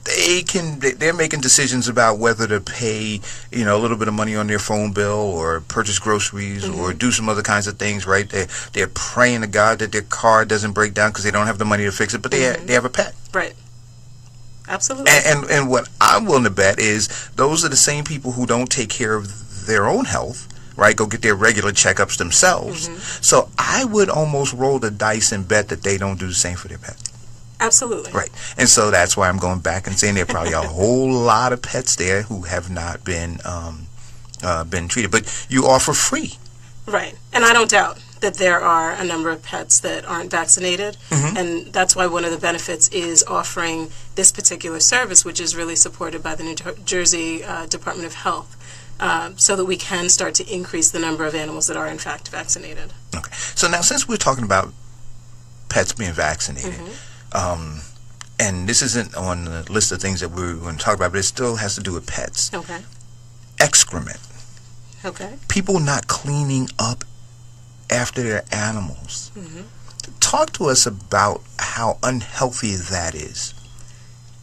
They're making decisions about whether to pay, a little bit of money on their phone bill or purchase groceries or do some other kinds of things, right? They're praying to God that their car doesn't break down because they don't have the money to fix it, but they have a pet. Right. Absolutely. And what I'm willing to bet is those are the same people who don't take care of their own health, right? Go get their regular checkups themselves. So I would almost roll the dice and bet that they don't do the same for their pet. Absolutely. Right. And so that's why I'm going back and saying there are probably a whole lot of pets there who have not been treated. But you offer free. Right. And I don't doubt that there are a number of pets that aren't vaccinated. And that's why one of the benefits is offering this particular service, which is really supported by the New Jersey Department of Health, so that we can start to increase the number of animals that are in fact vaccinated. Okay. So now since we're talking about pets being vaccinated, and this isn't on the list of things that we're going to talk about, but it still has to do with pets. Okay. Excrement. Okay. People not cleaning up after their animals. Talk to us about how unhealthy that is.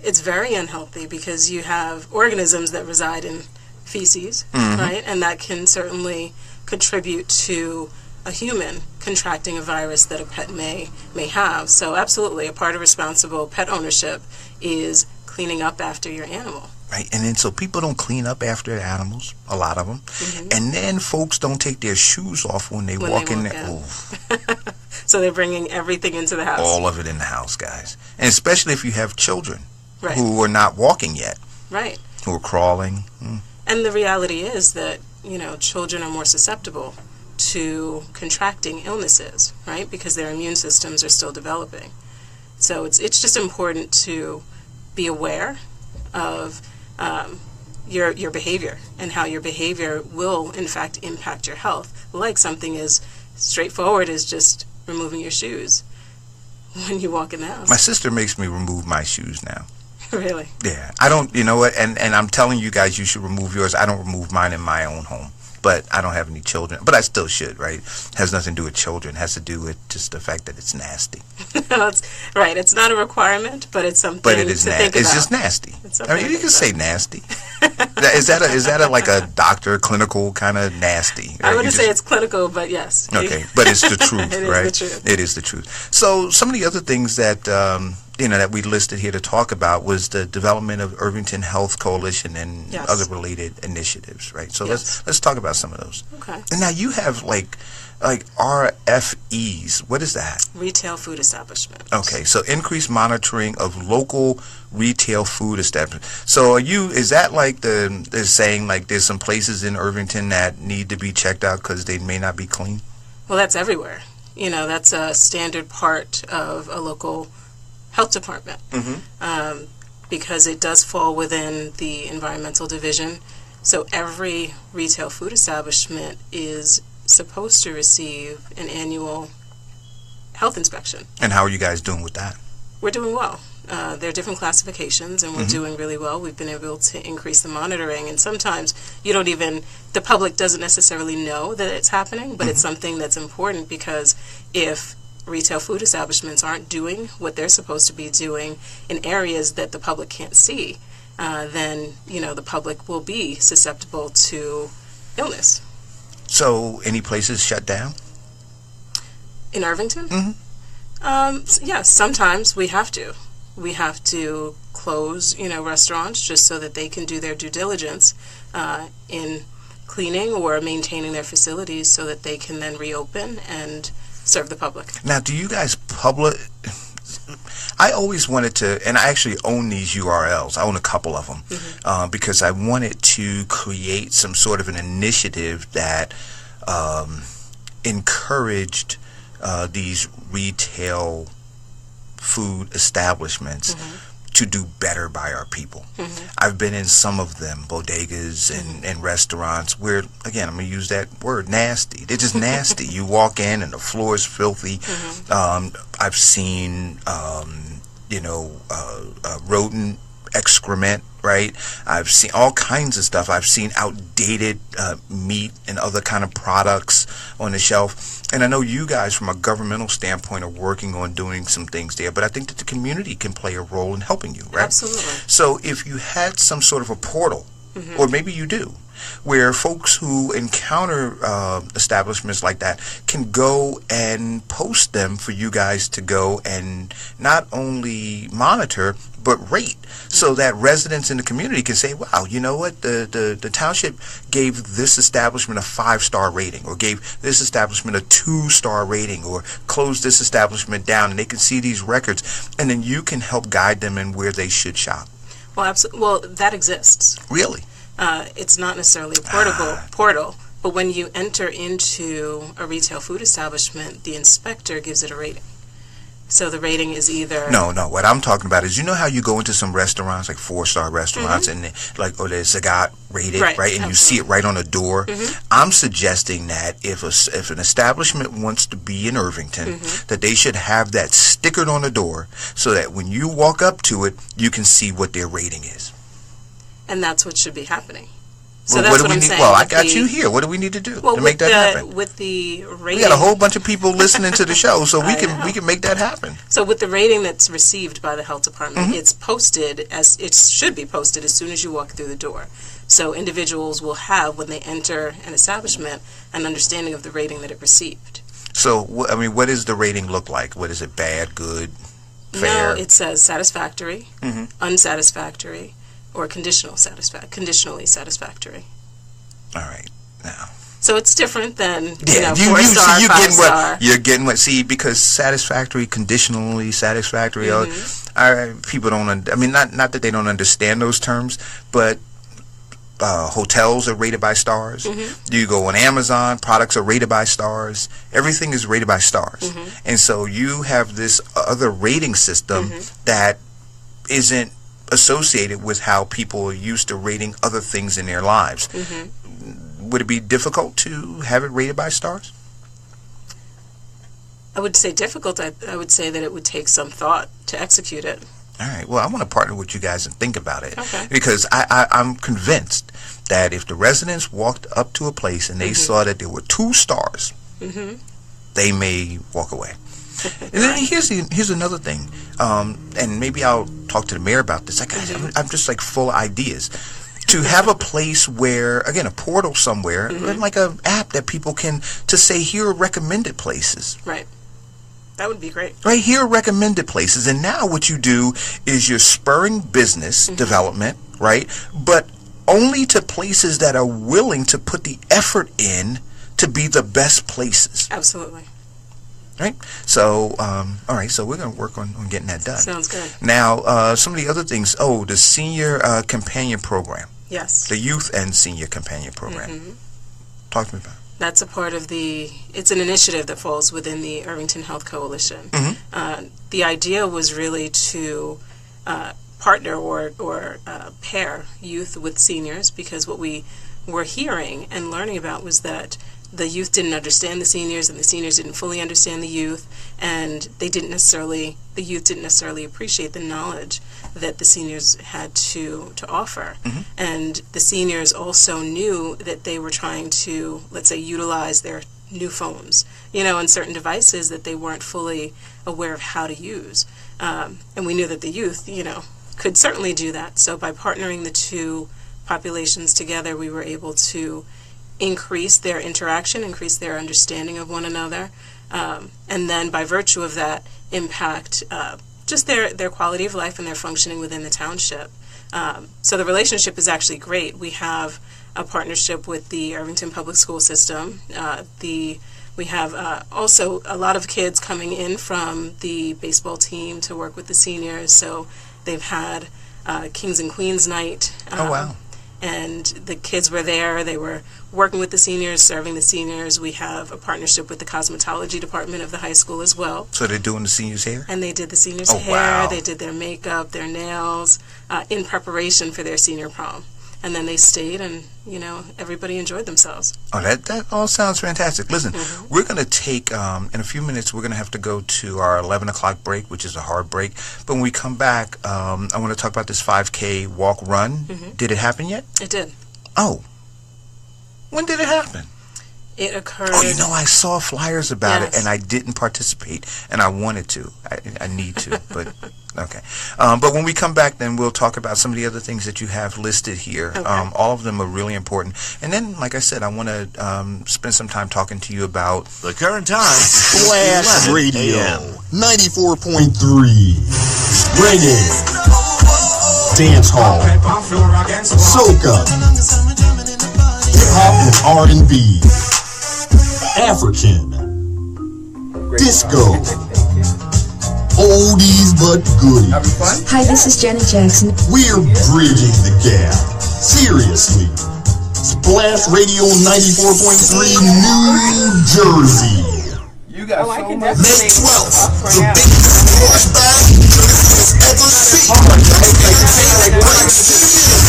It's very unhealthy because you have organisms that reside in feces, right? And that can certainly contribute to a human contracting a virus that a pet may have. So absolutely, a part of responsible pet ownership is cleaning up after your animal. Right, and then so people don't clean up after their animals, a lot of them, and then folks don't take their shoes off when they walk in there. So they're bringing everything into the house. All of it in the house, guys, and especially if you have children right. who are not walking yet, right, who are crawling. And the reality is that children are more susceptible to contracting illnesses, right, because their immune systems are still developing. So it's just important to be aware of your behavior and how your behavior will in fact impact your health. Like something as straightforward as just removing your shoes when you walk in the house. My sister makes me remove my shoes now. Really? Yeah. I don't, you know what, and I'm telling you guys you should remove yours. I don't remove mine in my own home. But I don't have any children. But I still should, right? Has nothing to do with children. It has to do with just the fact that it's nasty. Right. It's not a requirement, but it's something but it is to think about. It's just nasty. I mean, you can say nasty. Is that a like a doctor, clinical kind of nasty? Right? I wouldn't say it's clinical, but yes. Okay, but it's the truth, it right? Is the truth. It is the truth. So some of the other things that that we listed here to talk about was the development of Irvington Health Coalition and yes. other related initiatives, right? So yes. let's talk about some of those. Okay. And now you have like RFEs. What is that? Retail food establishments. Okay, so increased monitoring of local retail food establishments. So is that like they're saying like there's some places in Irvington that need to be checked out because they may not be clean? Well, that's everywhere. That's a standard part of a local health department because it does fall within the environmental division. So every retail food establishment is supposed to receive an annual health inspection. And how are you guys doing with that? We're doing well. There are different classifications, and we're doing really well. We've been able to increase the monitoring, and sometimes the public doesn't necessarily know that it's happening, but it's something that's important because if retail food establishments aren't doing what they're supposed to be doing in areas that the public can't see, then the public will be susceptible to illness. So any places shut down? In Irvington? Yes, sometimes we have to. We have to close, restaurants just so that they can do their due diligence in cleaning or maintaining their facilities so that they can then reopen and serve the public. Now, do you guys I always wanted to, and I actually own these URLs. I own a couple of them because I wanted to create some sort of an initiative that encouraged these retail food establishments to do better by our people. I've been in some of them, bodegas and restaurants where, again, I'm going to use that word, nasty. They're just nasty. You walk in and the floor is filthy. I've seen, rodent excrement, right? I've seen all kinds of stuff. I've seen outdated meat and other kind of products on the shelf. And I know you guys, from a governmental standpoint, are working on doing some things there, but I think that the community can play a role in helping you, right? Absolutely. So if you had some sort of a portal, or maybe you do, where folks who encounter establishments like that can go and post them for you guys to go and not only monitor but rate, so that residents in the community can say, wow, you know what, the township gave this establishment a 5-star rating, or gave this establishment a 2-star rating, or closed this establishment down, and they can see these records, and then you can help guide them in where they should shop. Well, absolutely. Well, that exists. Really? It's not necessarily a portal, but when you enter into a retail food establishment, the inspector gives it a rating. So the rating is either... No, what I'm talking about is, you know how you go into some restaurants, like 4-star restaurants, and like, oh, there's a guy rated, right? And absolutely. You see it right on the door. I'm suggesting that if an establishment wants to be in Irvington, that they should have that stickered on the door, so that when you walk up to it, you can see what their rating is. And that's what should be happening. So Well, that's what I'm saying. Well, I got you here. What do we need to do to make that happen? With the rating, we got a whole bunch of people listening to the show, so we can make that happen. So with the rating that's received by the health department, it's posted as it should be posted as soon as you walk through the door. So individuals will have, when they enter an establishment, an understanding of the rating that it received. So, I mean, what does the rating look like? What is it? Bad, good, fair? No, it says satisfactory, unsatisfactory, or conditionally satisfactory. All right, now. So it's different than you 4-star, 5-star. You're getting what? See, because satisfactory, conditionally satisfactory. People don't. I mean, not that they don't understand those terms, but hotels are rated by stars. You go on Amazon, products are rated by stars. Everything is rated by stars, and so you have this other rating system that isn't associated with how people are used to rating other things in their lives. Would it be difficult to have it rated by stars? I would say difficult. I would say that it would take some thought to execute it. All right. Well, I want to partner with you guys and think about it. Because I'm convinced that if the residents walked up to a place and they saw that there were 2 stars, they may walk away. And then here's another thing, and maybe I'll talk to the mayor about this. I'm just like full of ideas. To have a place where, again, a portal somewhere, like an app that people can, to say, here are recommended places. Right. That would be great. Right, here are recommended places. And now what you do is you're spurring business development, right? But only to places that are willing to put the effort in to be the best places. Absolutely. Right? So, all right, so we're going to work on getting that done. Sounds good. Now, some of the other things, the senior companion program. Yes. The youth and senior companion program. Talk to me about it. That's a part of it's an initiative that falls within the Irvington Health Coalition. The idea was really to partner or pair youth with seniors, because what we were hearing and learning about was that the youth didn't understand the seniors, and the seniors didn't fully understand the youth, and the youth didn't necessarily appreciate the knowledge that the seniors had to offer. And the seniors also knew that they were trying to, let's say, utilize their new phones, and certain devices that they weren't fully aware of how to use. And we knew that the youth, could certainly do that. So by partnering the two populations together, we were able to increase their interaction, increase their understanding of one another, and then by virtue of that, impact just their quality of life and their functioning within the township. So the relationship is actually great. We have a partnership with the Irvington Public School System. We have also a lot of kids coming in from the baseball team to work with the seniors. So they've had Kings and Queens night. Oh, wow. And the kids were there. They were working with the seniors, serving the seniors. We have a partnership with the cosmetology department of the high school as well. So they're doing the seniors' hair? And they did the seniors' hair. Wow. They did their makeup, their nails, in preparation for their senior prom. And then they stayed, and, you know, everybody enjoyed themselves. Oh, that all sounds fantastic. Listen, we're going to take, in a few minutes, we're going to have to go to our 11 o'clock break, which is a hard break. But when we come back, I want to talk about this 5K walk run. Did it happen yet? It did. Oh. When did it happen? It occurred. Oh, you know, I saw flyers about it, and I didn't participate, and I wanted to. I need to, but okay. But when we come back, then we'll talk about some of the other things that you have listed here. Okay. All of them are really important. And then, like I said, I want to spend some time talking to you about the current time. Splash Radio 94.3. Reggae, dancehall, soca, hip hop and R&B, African, disco, oldies but goodies. Hi, this is Janet Jackson. We're bridging the gap. Seriously. Splash Radio 94.3, New Jersey. You got so much. May 12th, the biggest splash bash has ever seen.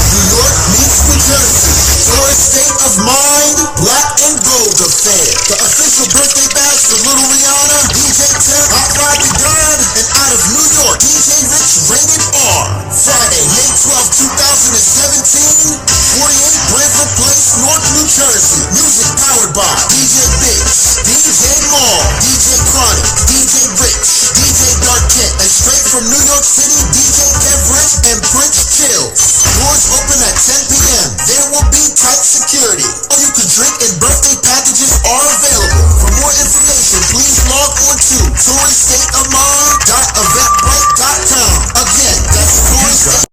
New York meets New Jersey. For a state of mind, black and gold affair. The official birthday bash for Little Rihanna, DJ Tim, Hot Rod the God, and out of New York, DJ Rich Rated R. Friday, May 12, 2017, 48 Brantford Place, North New Jersey. Music powered by DJ Biggs, DJ Maul, DJ Chronic, DJ Rich, DJ Darkette, and straight from New York City, DJ Kev Rich and Prince Chills. Doors open at 10 p.m. There will be tight security. All you can drink and birthday packages are available. For more information, please log on to torystateofmind.eventbrite.com. Again, that's Tory State.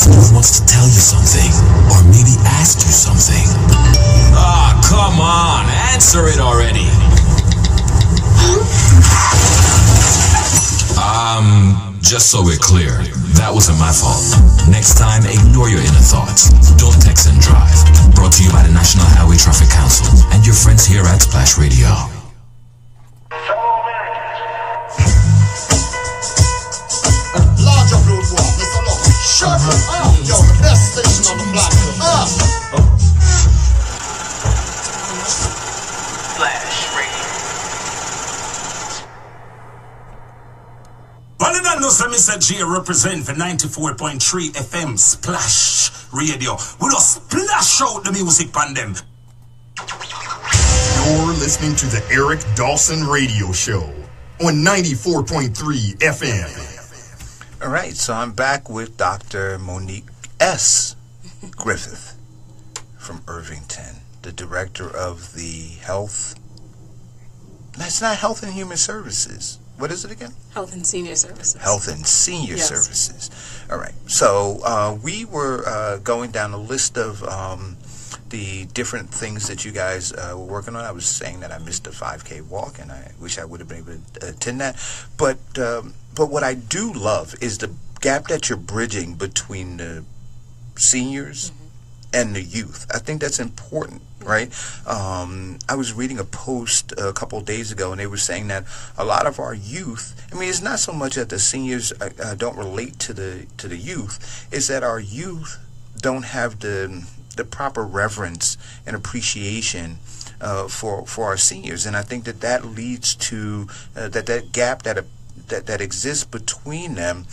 Someone wants to tell you something, or maybe ask you something. Ah, come on, answer it already. Just so we're clear, that wasn't my fault. Next time, ignore your inner thoughts. Don't text and drive. Brought to you by the National Highway Traffic Council and your friends here at Splash Radio. Large upload war, Mr. Lover. Shut up. Yo, the best station on the block. Splash Radio. Well, I know some Mr. J represent for 94.3 FM Splash Radio. We don't splash out the music on them. You're listening to the Eric Dawson Radio Show on 94.3 FM. All right, so I'm back with Dr. Monique S. Griffith from Irvington, the director of the Health. That's not Health and Human Services. What is it again? Health and Senior Services. Health and Senior Services. All right. So we were going down a list of the different things that you guys were working on. I was saying that I missed a 5K walk, and I wish I would have been able to attend that. But what I do love is the gap that you're bridging between the seniors and the youth. I think that's important, right? I was reading a post a couple of days ago, and they were saying that a lot of our youth, I mean, it's not so much that the seniors don't relate to the youth, it's that our youth don't have the proper reverence and appreciation for our seniors. And I think that leads to that gap that exists between them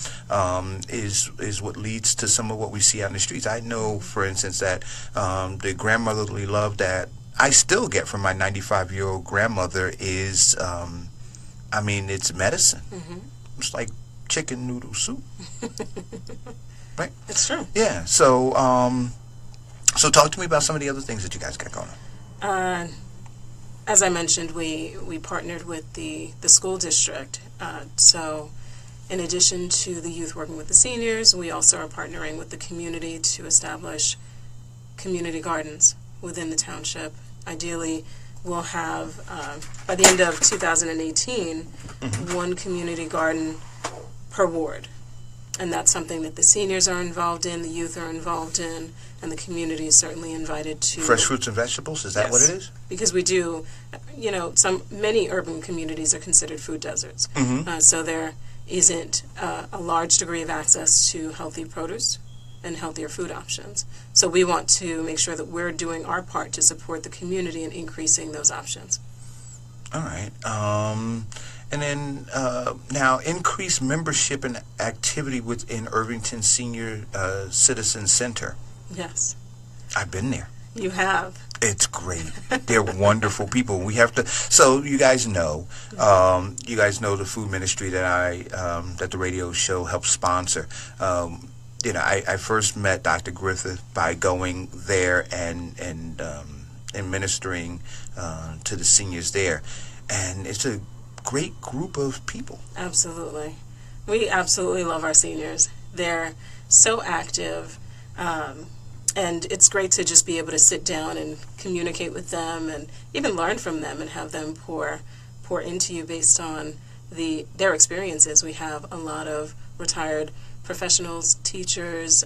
is what leads to some of what we see out in the streets. I know, for instance, that the grandmotherly love that I still get from my 95-year-old grandmother is, I mean, it's medicine. It's like chicken noodle soup. Right? It's true. Yeah. So, so talk to me about some of the other things that you guys got going on. as I mentioned, we partnered with the school district. So in addition to the youth working with the seniors, we also are partnering with the community to establish community gardens within the township. Ideally, we'll have, by the end of 2018, one community garden per ward. And that's something that the seniors are involved in, the youth are involved in, and the community is certainly invited to. Fresh fruits and vegetables, is that what it is? Because we do, many urban communities are considered food deserts. So there isn't a large degree of access to healthy produce and healthier food options. So we want to make sure that we're doing our part to support the community in increasing those options. All right. And then now, increased membership and activity within Irvington Senior Citizen Center. Yes. I've been there. You have. It's great. They're wonderful people. We have to. So you guys know the food ministry that the radio show helps sponsor. I first met Dr. Griffith by going there and ministering to the seniors there, and it's a great group of people. Absolutely. We absolutely love our seniors. They're so active, and it's great to just be able to sit down and communicate with them and even learn from them and have them pour into you based on their experiences. We have a lot of retired professionals, teachers,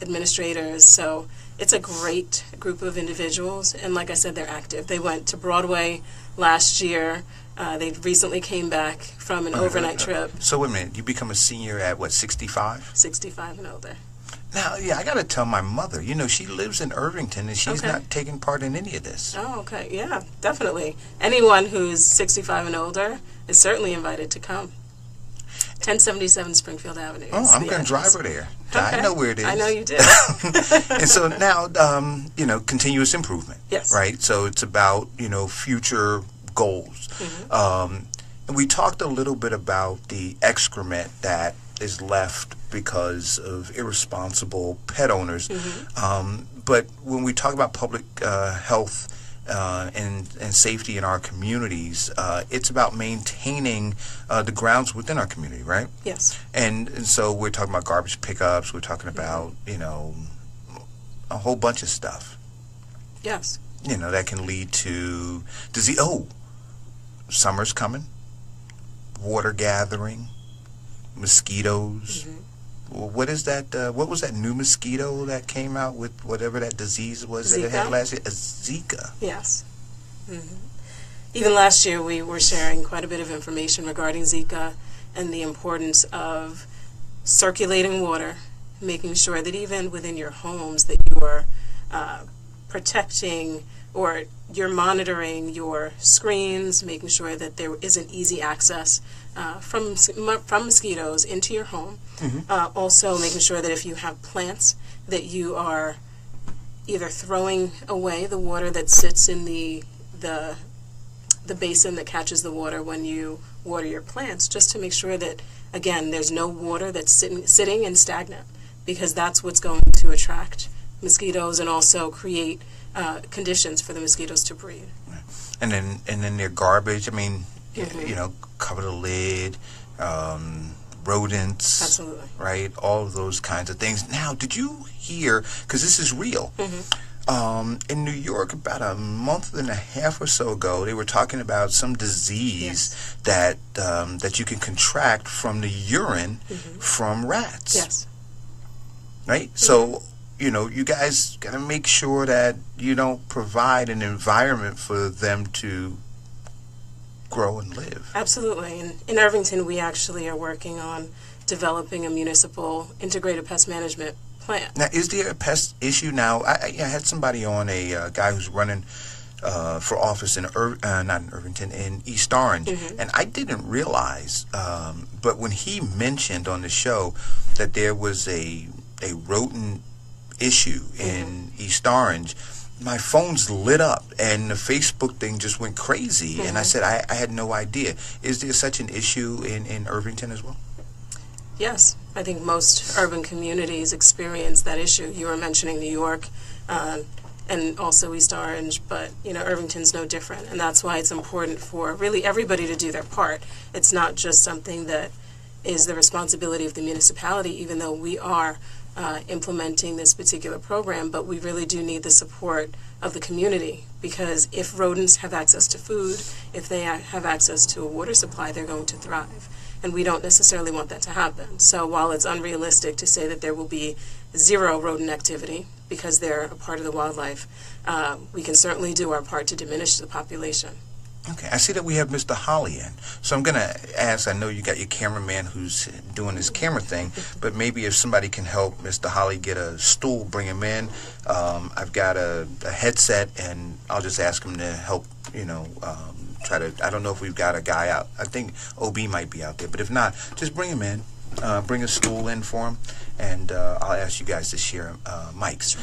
administrators, so it's a great group of individuals, and like I said, they're active. They went to Broadway last year. They recently came back from an overnight trip. So wait a minute, you become a senior at what, 65? 65 and older. Now, yeah, I got to tell my mother, she lives in Irvington and she's not taking part in any of this. Oh, okay. Yeah, definitely. Anyone who's 65 and older is certainly invited to come. 1077 Springfield Avenue. Oh, I'm going to drive her there. Okay. I know where it is. I know you do. And so now, continuous improvement. Yes. Right? So it's about, future goals. And we talked a little bit about the excrement that is left because of irresponsible pet owners. But when we talk about public health and safety in our communities, it's about maintaining the grounds within our community, right? Yes. And so we're talking about garbage pickups, we're talking about, a whole bunch of stuff. Yes. That can lead to disease. Oh, summer's coming. Water gathering. Mosquitoes. What is that? What was that new mosquito that came out with whatever that disease was that it had last year? A Zika. Yes. Even last year, we were sharing quite a bit of information regarding Zika and the importance of circulating water, making sure that even within your homes that you are protecting or you're monitoring your screens, making sure that there isn't easy access from mosquitoes into your home. Also making sure that if you have plants that you are either throwing away the water that sits in the basin that catches the water when you water your plants, just to make sure that, again, there's no water that's sitting and stagnant, because that's what's going to attract mosquitoes and also create conditions for the mosquitoes to breed. And then their garbage, cover the lid, rodents. Absolutely. Right? All of those kinds of things. Now, did you hear, because this is real, in New York about a month and a half or so ago, they were talking about some disease that you can contract from the urine from rats. Yes. Right? So, you guys got to make sure that you don't provide an environment for them to grow and live. Absolutely. And in Irvington, we actually are working on developing a municipal integrated pest management plan. Now, is there a pest issue now? I had somebody on, a guy who's running for office in not in Irvington, in East Orange, and I didn't realize, but when he mentioned on the show that there was a rodent issue in East Orange, my phone's lit up and the Facebook thing just went crazy. And I said, I had no idea. Is there such an issue in Irvington as well? Yes. I think most urban communities experience that issue. You were mentioning New York. and also East Orange, but Irvington's no different, and that's why it's important for really everybody to do their part. It's not just something that is the responsibility of the municipality, even though we are implementing this particular program, but we really do need the support of the community, because if rodents have access to food, if they have access to a water supply, they're going to thrive. And we don't necessarily want that to happen. So while it's unrealistic to say that there will be zero rodent activity because they're a part of the wildlife, we can certainly do our part to diminish the population. Okay, I see that we have Mr. Holley in. So I'm going to ask, I know you got your cameraman who's doing his camera thing, but maybe if somebody can help Mr. Holley get a stool, bring him in. I've got a headset, and I'll just ask him to help, try to, I don't know if we've got a guy out. I think OB might be out there, but if not, just bring him in, bring a stool in for him, and I'll ask you guys to share mics. Sure.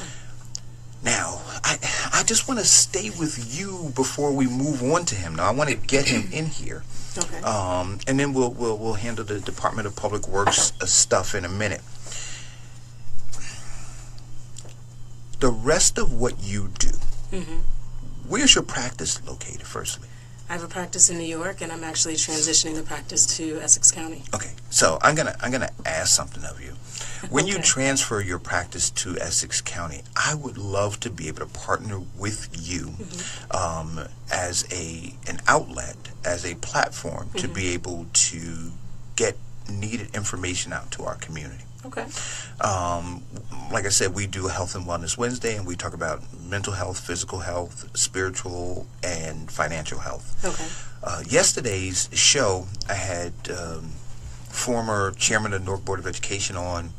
Now, I just want to stay with you before we move on to him. Now, I want to get him in here, okay. And then we'll handle the Department of Public Works stuff in a minute. The rest of what you do, where's your practice located, firstly? I have a practice in New York, and I'm actually transitioning the practice to Essex County. Okay, so I'm gonna ask something of you. When you transfer your practice to Essex County, I would love to be able to partner with you as an outlet, as a platform to be able to get needed information out to our community. Okay. Like I said, we do Health and Wellness Wednesday, and we talk about mental health, physical health, spiritual, and financial health. Okay. Yesterday's show, I had former chairman of the Newark Board of Education on,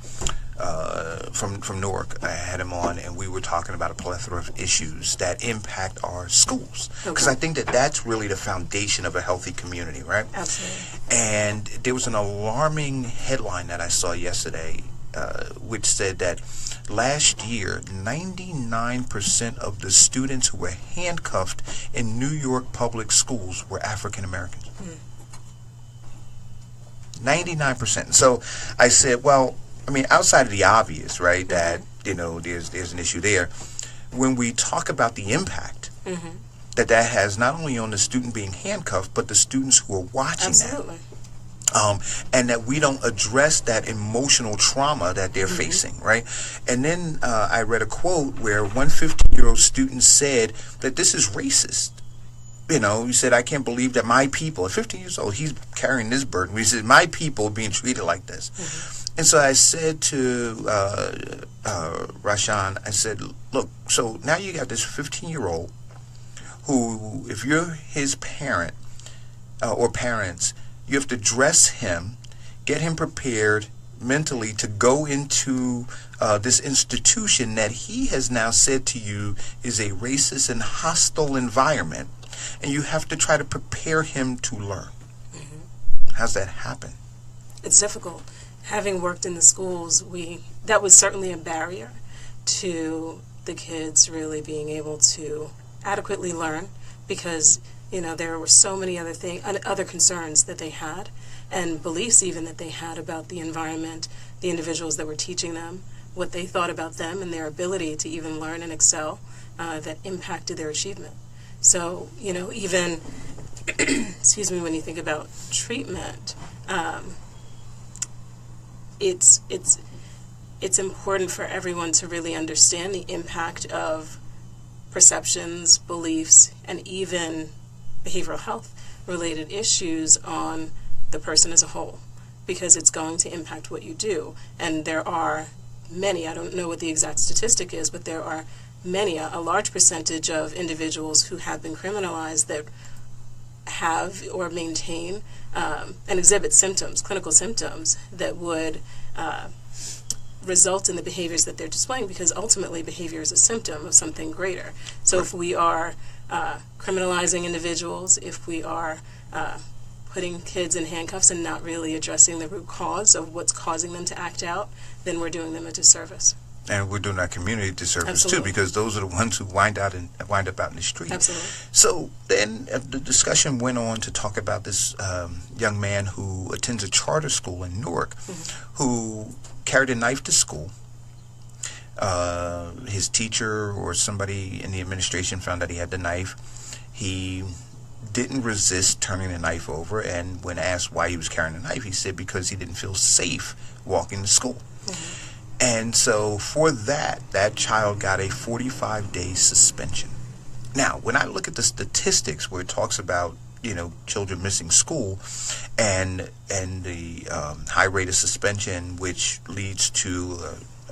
from Newark. I had him on, and we were talking about a plethora of issues that impact our schools. Because I think that that's really the foundation of a healthy community, right? Absolutely. And there was an alarming headline that I saw yesterday, which said that last year, 99% of the students who were handcuffed in New York public schools were African Americans. 99%. So I said, well, I mean, outside of the obvious, right, that, there's an issue there, when we talk about the impact that has not only on the student being handcuffed, but the students who are watching Absolutely. and that we don't address that emotional trauma that they're facing, right? And then I read a quote where one 15-year-old student said that this is racist. He said, I can't believe that my people, at 15 years old, he's carrying this burden. He said, my people are being treated like this. And so I said to Rashan, I said, look, so now you got this 15-year-old who, if you're his parent or parents, you have to dress him, get him prepared mentally to go into this institution that he has now said to you is a racist and hostile environment. And you have to try to prepare him to learn. How's that happen? It's difficult. Having worked in the schools, that was certainly a barrier to the kids really being able to adequately learn, because there were so many other concerns that they had, and beliefs even that they had about the environment, the individuals that were teaching them, what they thought about them and their ability to even learn and excel, that impacted their achievement. So, even, excuse me, when you think about treatment, it's important for everyone to really understand the impact of perceptions, beliefs, and even behavioral health related issues on the person as a whole, because it's going to impact what you do. And there are many, I don't know what the exact statistic is, but there are many, a large percentage of individuals who have been criminalized that have or maintain and exhibit symptoms, clinical symptoms, that would result in the behaviors that they're displaying, because ultimately behavior is a symptom of something greater. So if we are criminalizing individuals, if we are putting kids in handcuffs and not really addressing the root cause of what's causing them to act out, then we're doing them a disservice. And we're doing our community disservice Absolutely. too, because those are the ones who wind up out in the street. Absolutely. So then the discussion went on to talk about this young man who attends a charter school in Newark, who carried a knife to school, his teacher or somebody in the administration found that he had the knife. He didn't resist turning the knife over, and when asked why he was carrying the knife, he said because he didn't feel safe walking to school. And so for that child got a 45-day suspension. Now, when I look at the statistics where it talks about, children missing school and the high rate of suspension, which leads to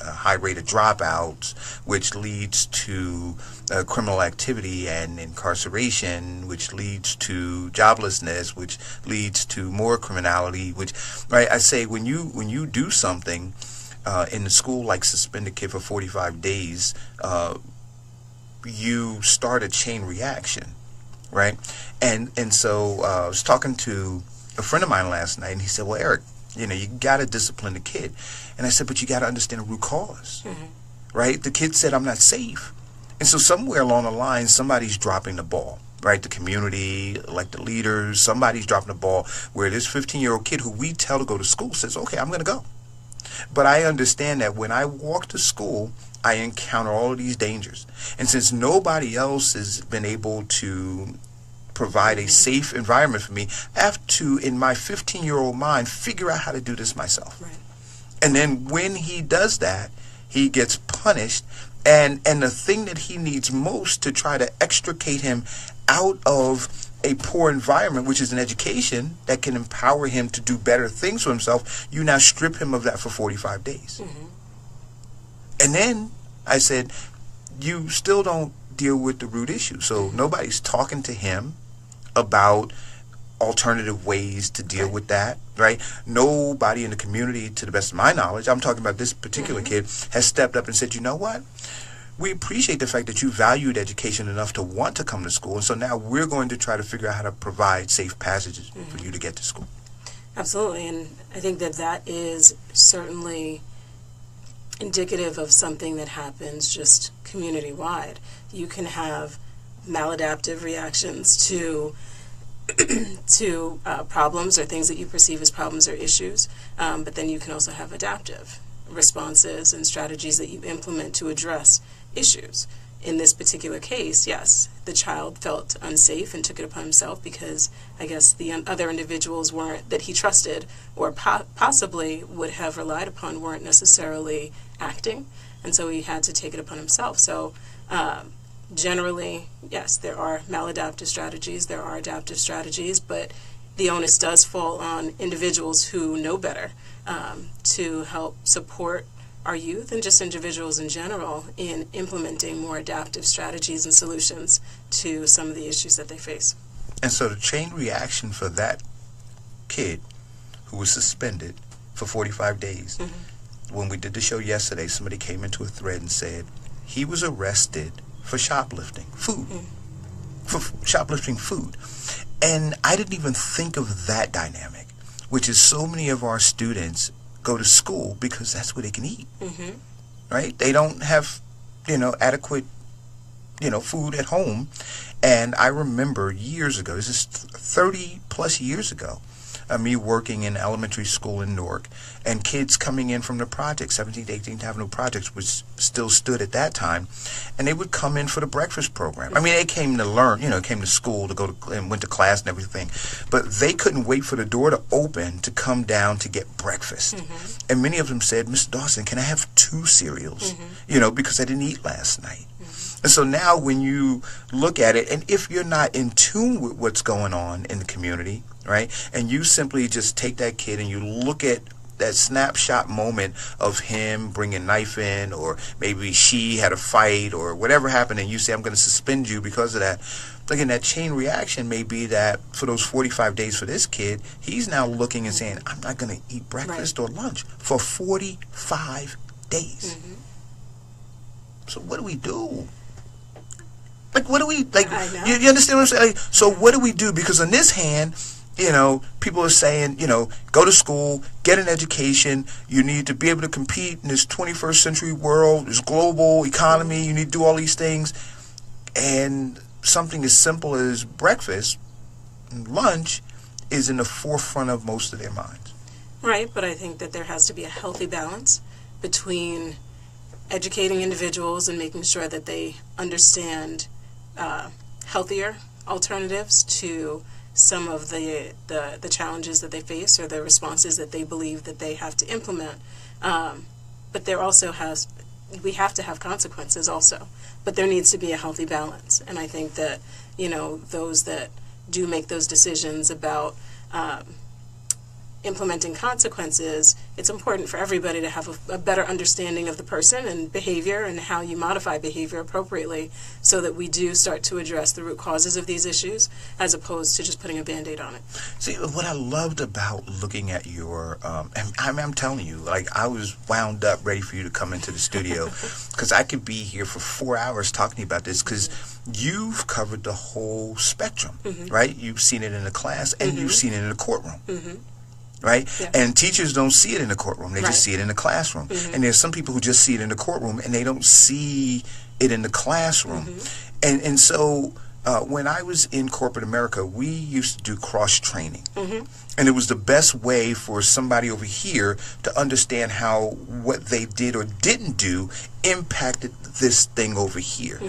a high rate of dropouts, which leads to criminal activity and incarceration, which leads to joblessness, which leads to more criminality, which, right, I say when you do something in the school, like suspend a kid for 45 days, you start a chain reaction, right? And so I was talking to a friend of mine last night, and he said, well, Eric, you got to discipline the kid. And I said, but you got to understand the root cause, right? The kid said, I'm not safe. And so somewhere along the line, somebody's dropping the ball, right? The community, elected leaders, somebody's dropping the ball where this 15-year-old kid who we tell to go to school says, okay, I'm going to go. But I understand that when I walk to school, I encounter all of these dangers. And since nobody else has been able to provide a safe environment for me, I have to, in my 15-year-old mind, figure out how to do this myself. Right. And then when he does that, he gets punished. And the thing that he needs most to try to extricate him out of a poor environment, which is an education that can empower him to do better things for himself, you now strip him of that for 45 days. And then I said, you still don't deal with the root issue. So nobody's talking to him about alternative ways to deal with that, right? Nobody in the community, to the best of my knowledge, I'm talking about this particular kid, has stepped up and said, you know what? We appreciate the fact that you valued education enough to want to come to school, and so now we're going to try to figure out how to provide safe passages for you to get to school. Absolutely, and I think that is certainly indicative of something that happens just community-wide. You can have maladaptive reactions to problems or things that you perceive as problems or issues, but then you can also have adaptive responses and strategies that you implement to address issues. In this particular case, yes, the child felt unsafe and took it upon himself because I guess the other individuals that he trusted or possibly would have relied upon weren't necessarily acting, and so he had to take it upon himself. So generally, yes, there are maladaptive strategies, there are adaptive strategies, but the onus does fall on individuals who know better to help support our youth and just individuals in general in implementing more adaptive strategies and solutions to some of the issues that they face. And so the chain reaction for that kid who was suspended for 45 days, when we did the show yesterday, somebody came into a thread and said he was arrested for shoplifting food. For shoplifting food. And I didn't even think of that dynamic, which is so many of our students go to school because that's where they can eat, right? They don't have, adequate, food at home. And I remember years ago, this is 30 plus years ago, me working in elementary school in Newark, and kids coming in from the projects, 17th, 18th Avenue projects, which still stood at that time, and they would come in for the breakfast program. I mean, they came to learn, came to school to go to and went to class and everything, but they couldn't wait for the door to open to come down to get breakfast. And many of them said, Mr. Dawson, can I have 2 cereals? Because I didn't eat last night. And so now when you look at it, and if you're not in tune with what's going on in the community, right, and you simply just take that kid and you look at that snapshot moment of him bringing a knife in, or maybe she had a fight or whatever happened, and you say, I'm going to suspend you because of that. Again, that chain reaction may be that for those 45 days for this kid, he's now looking and saying, I'm not going to eat breakfast or lunch for 45 days. So what do we do? What do we, you understand what I'm saying? So what do we do? Because on this hand, people are saying, go to school, get an education, you need to be able to compete in this 21st century world, this global economy, you need to do all these things. And something as simple as breakfast and lunch is in the forefront of most of their minds. Right, but I think that there has to be a healthy balance between educating individuals and making sure that they understand healthier alternatives to some of the challenges that they face or the responses that they believe that they have to implement. But there also we have to have consequences also. But there needs to be a healthy balance. And I think that, those that do make those decisions about implementing consequences, it's important for everybody to have a better understanding of the person and behavior and how you modify behavior appropriately so that we do start to address the root causes of these issues as opposed to just putting a Band-Aid on it. See, what I loved about looking at your, and I'm telling you, like, I was wound up ready for you to come into the studio because I could be here for 4 hours talking to you about this because you've covered the whole spectrum, right? You've seen it in the class and you've seen it in the courtroom. Right? Yeah. And teachers don't see it in the courtroom. They just see it in the classroom. And there's some people who just see it in the courtroom and they don't see it in the classroom. And so when I was in corporate America, we used to do cross-training. And it was the best way for somebody over here to understand how what they did or didn't do impacted this thing over here.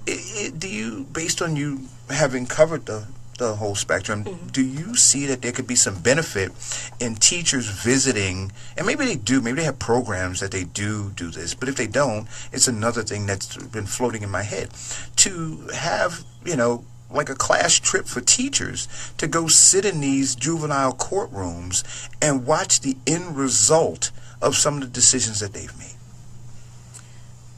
Do you, based on you having covered the whole spectrum, do you see that there could be some benefit in teachers visiting, and maybe they do, maybe they have programs that they do this, but if they don't, it's another thing that's been floating in my head, to have, like a class trip for teachers to go sit in these juvenile courtrooms and watch the end result of some of the decisions that they've made?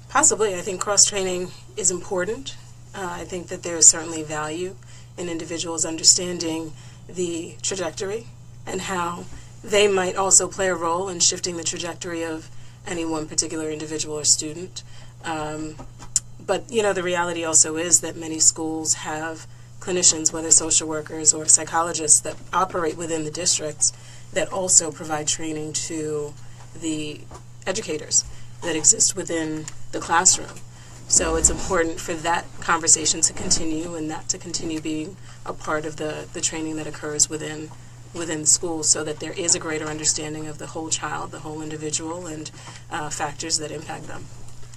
Possibly. I think cross-training is important. I think that there is certainly value in individuals understanding the trajectory and how they might also play a role in shifting the trajectory of any one particular individual or student. But, the reality also is that many schools have clinicians, whether social workers or psychologists, that operate within the districts that also provide training to the educators that exist within the classroom. So it's important for that conversation to continue and that to continue being a part of the training that occurs within the school so that there is a greater understanding of the whole child, the whole individual, and factors that impact them.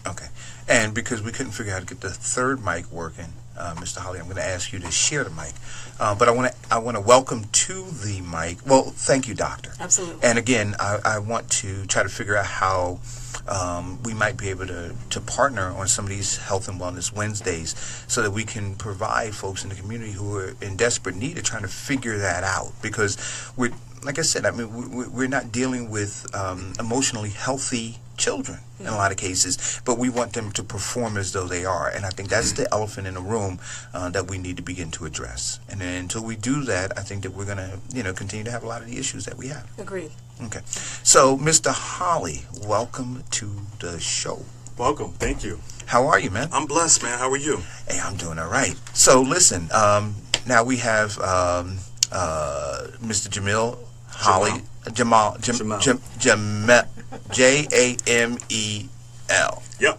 Okay. And because we couldn't figure out how to get the third mic working, Mr. Holley, I'm going to ask you to share the mic. But I want to welcome to the mic. Well, thank you, Doctor. Absolutely. And again, I want to try to figure out how we might be able to partner on some of these Health and Wellness Wednesdays so that we can provide folks in the community who are in desperate need of trying to figure that out. Because we're, like I said, we're not dealing with emotionally healthy children in a lot of cases, but we want them to perform as though they are. And I think that's the elephant in the room that we need to begin to address. And then until we do that, I think that we're going to, continue to have a lot of the issues that we have. Agreed. Okay. So, Mr. Holley, welcome to the show. Welcome. Thank you. How are you, man? I'm blessed, man. How are you? Hey, I'm doing all right. So, listen, now we have Mr. Jamel Holley. Jamel. Jamel. Yep.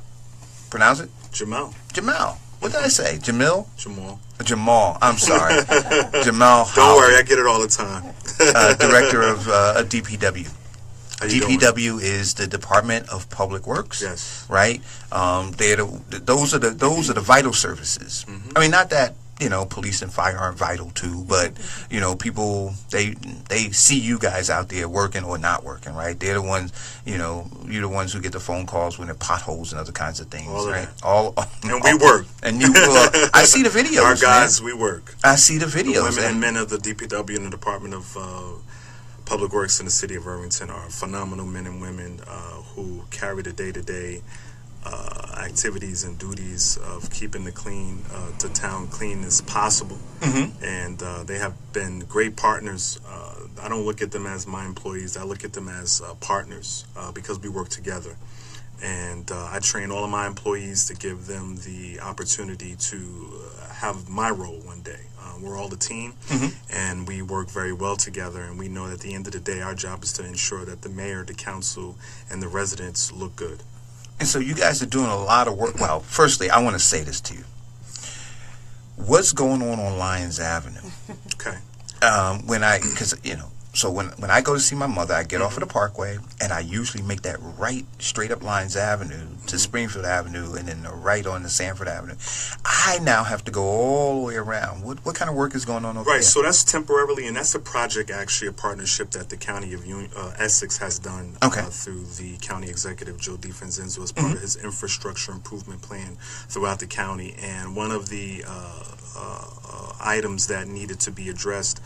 Pronounce it? Jamel. Jamel. What did I say? Jamil? Jamal. I'm sorry. Jamel Holley. Don't worry, I get it all the time. Director of DPW. DPW is the Department of Public Works. Yes. Right? Those are the vital services. I mean, not that police and fire aren't vital too, but people they see you guys out there working or not working, right? They're the ones, you're the ones who get the phone calls when there are potholes and other kinds of things, all right? And we work. And you, I see the videos. Our guys, man. We work. I see the videos. The women and men of the DPW and the Department of Public Works in the city of Irvington are phenomenal men and women who carry the day-to-day activities and duties of keeping the town clean as possible. And they have been great partners. I don't look at them as my employees. I look at them as partners because we work together. And I train all of my employees to give them the opportunity to have my role one day. We're all a team, and we work very well together, and we know that at the end of the day, our job is to ensure that the mayor, the council, and the residents look good. And so you guys are doing a lot of work. Well, firstly, I want to say this to you. What's going on Lyons Avenue? Okay. Because So when I go to see my mother, I get off of the Parkway, and I usually make that right straight up Lyons Avenue to Springfield Avenue, and then the right on to Sanford Avenue. I now have to go all the way around. What kind of work is going on over there? Right, so that's temporarily, and that's a project, actually, a partnership that the County of Essex has done through the County Executive, Joe DiFrancenzo, as part of his infrastructure improvement plan throughout the county. And one of the items that needed to be addressed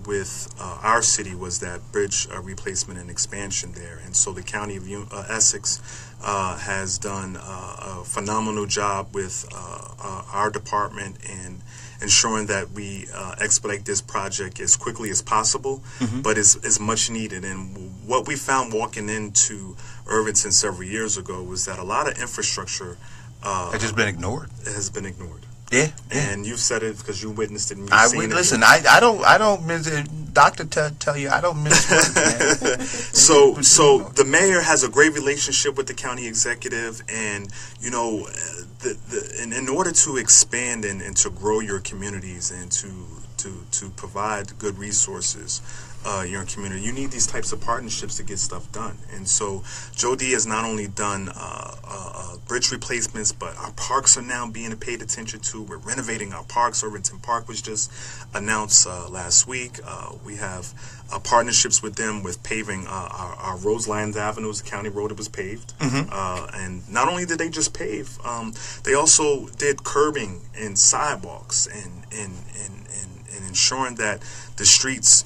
with our city was that bridge replacement and expansion there. And so the County of Essex has done a phenomenal job with our department and ensuring that we expedite this project as quickly as possible, but is much needed. And what we found walking into Irvington several years ago was that a lot of infrastructure has just been ignored. It has been ignored. Yeah, and you've said it because you witnessed it. And I don't miss it. Doctor tell you I don't miss it. Man. So the mayor has a great relationship with the county executive, and you know, in order to expand and to grow your communities and to provide good resources. Your community, you need these types of partnerships to get stuff done. And so Joe D has not only done bridge replacements, but our parks are now being paid attention to. We're renovating our parks. Irvington Park was just announced last week. We have partnerships with them with paving our roads. Lyons Avenue is the county road that was paved. And not only did they just pave, they also did curbing and sidewalks and ensuring that the streets,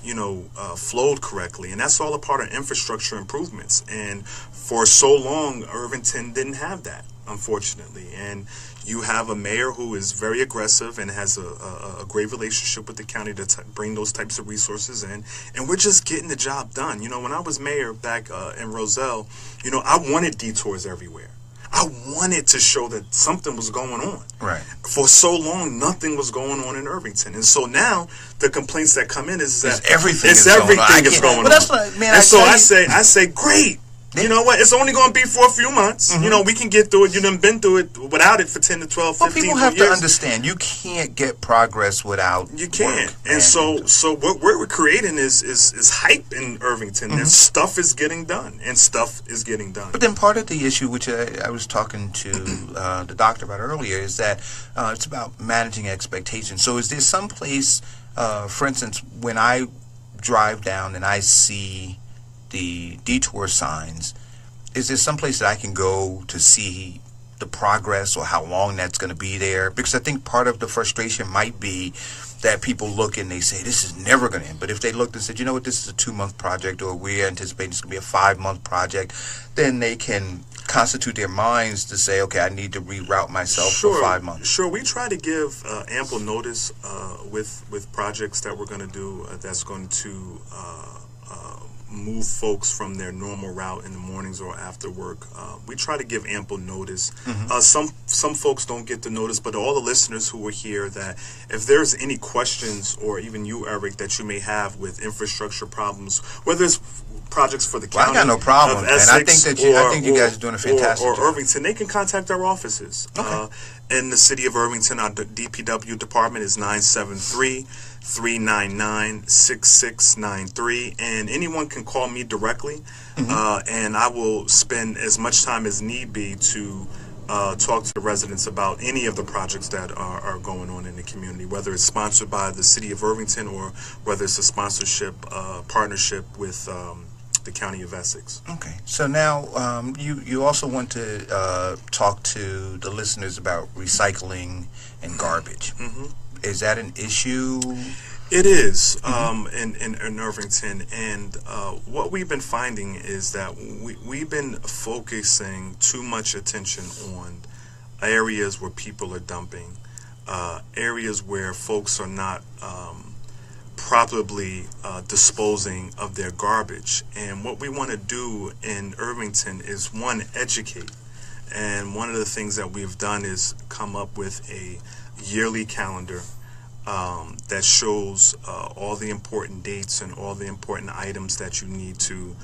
flowed correctly. And that's all a part of infrastructure improvements. And for so long, Irvington didn't have that, unfortunately. And you have a mayor who is very aggressive and has a great relationship with the county to bring those types of resources in. And we're just getting the job done. When I was mayor back in Roselle, I wanted detours everywhere. I wanted to show that something was going on. Right. For so long, nothing was going on in Irvington, and so now the complaints that come in is that everything is going on. That's what, man. And so I say, great. You know what? It's only going to be for a few months. We can get through it. You done been through it without it for 10 to 12, 15 years. People have to understand, you can't get progress without You can't. work, and so what we're creating is hype in Irvington. And stuff is getting done. And stuff is getting done. But then part of the issue, which I was talking to the doctor about earlier, is that it's about managing expectations. So is there some place, for instance, when I drive down and I see the detour signs, is there some place that I can go to see the progress or how long that's going to be there? Because I think part of the frustration might be that people look and they say, this is never going to end. But if they looked and said, you know what, this is a 2-month project, or we're anticipating it's going to be a 5-month project, then they can constitute their minds to say, okay, I need to reroute myself for 5 months. Sure, we try to give ample notice with projects that we're going to do that's going to move folks from their normal route in the mornings or after work. We try to give ample notice. Some folks don't get the notice, but all the listeners who are here, that if there's any questions, or even you, Eric, that you may have with infrastructure problems, whether it's projects for the county, I got no problem, of Essex, and I think you guys are doing a fantastic or job. Irvington, they can contact our offices. In the city of Irvington, our DPW department is 973-399-6693, and anyone can call me directly, and I will spend as much time as need be to talk to the residents about any of the projects that are going on in the community, whether it's sponsored by the city of Irvington or whether it's a sponsorship partnership with the county of Essex. Okay, so now you also want to talk to the listeners about recycling and garbage. Is that an issue? It is in Irvington, and what we've been finding is that we've been focusing too much attention on areas where people are dumping, areas where folks are not properly disposing of their garbage. And what we want to do in Irvington is, one, educate. And one of the things that we've done is come up with a yearly calendar that shows all the important dates and all the important items that you need to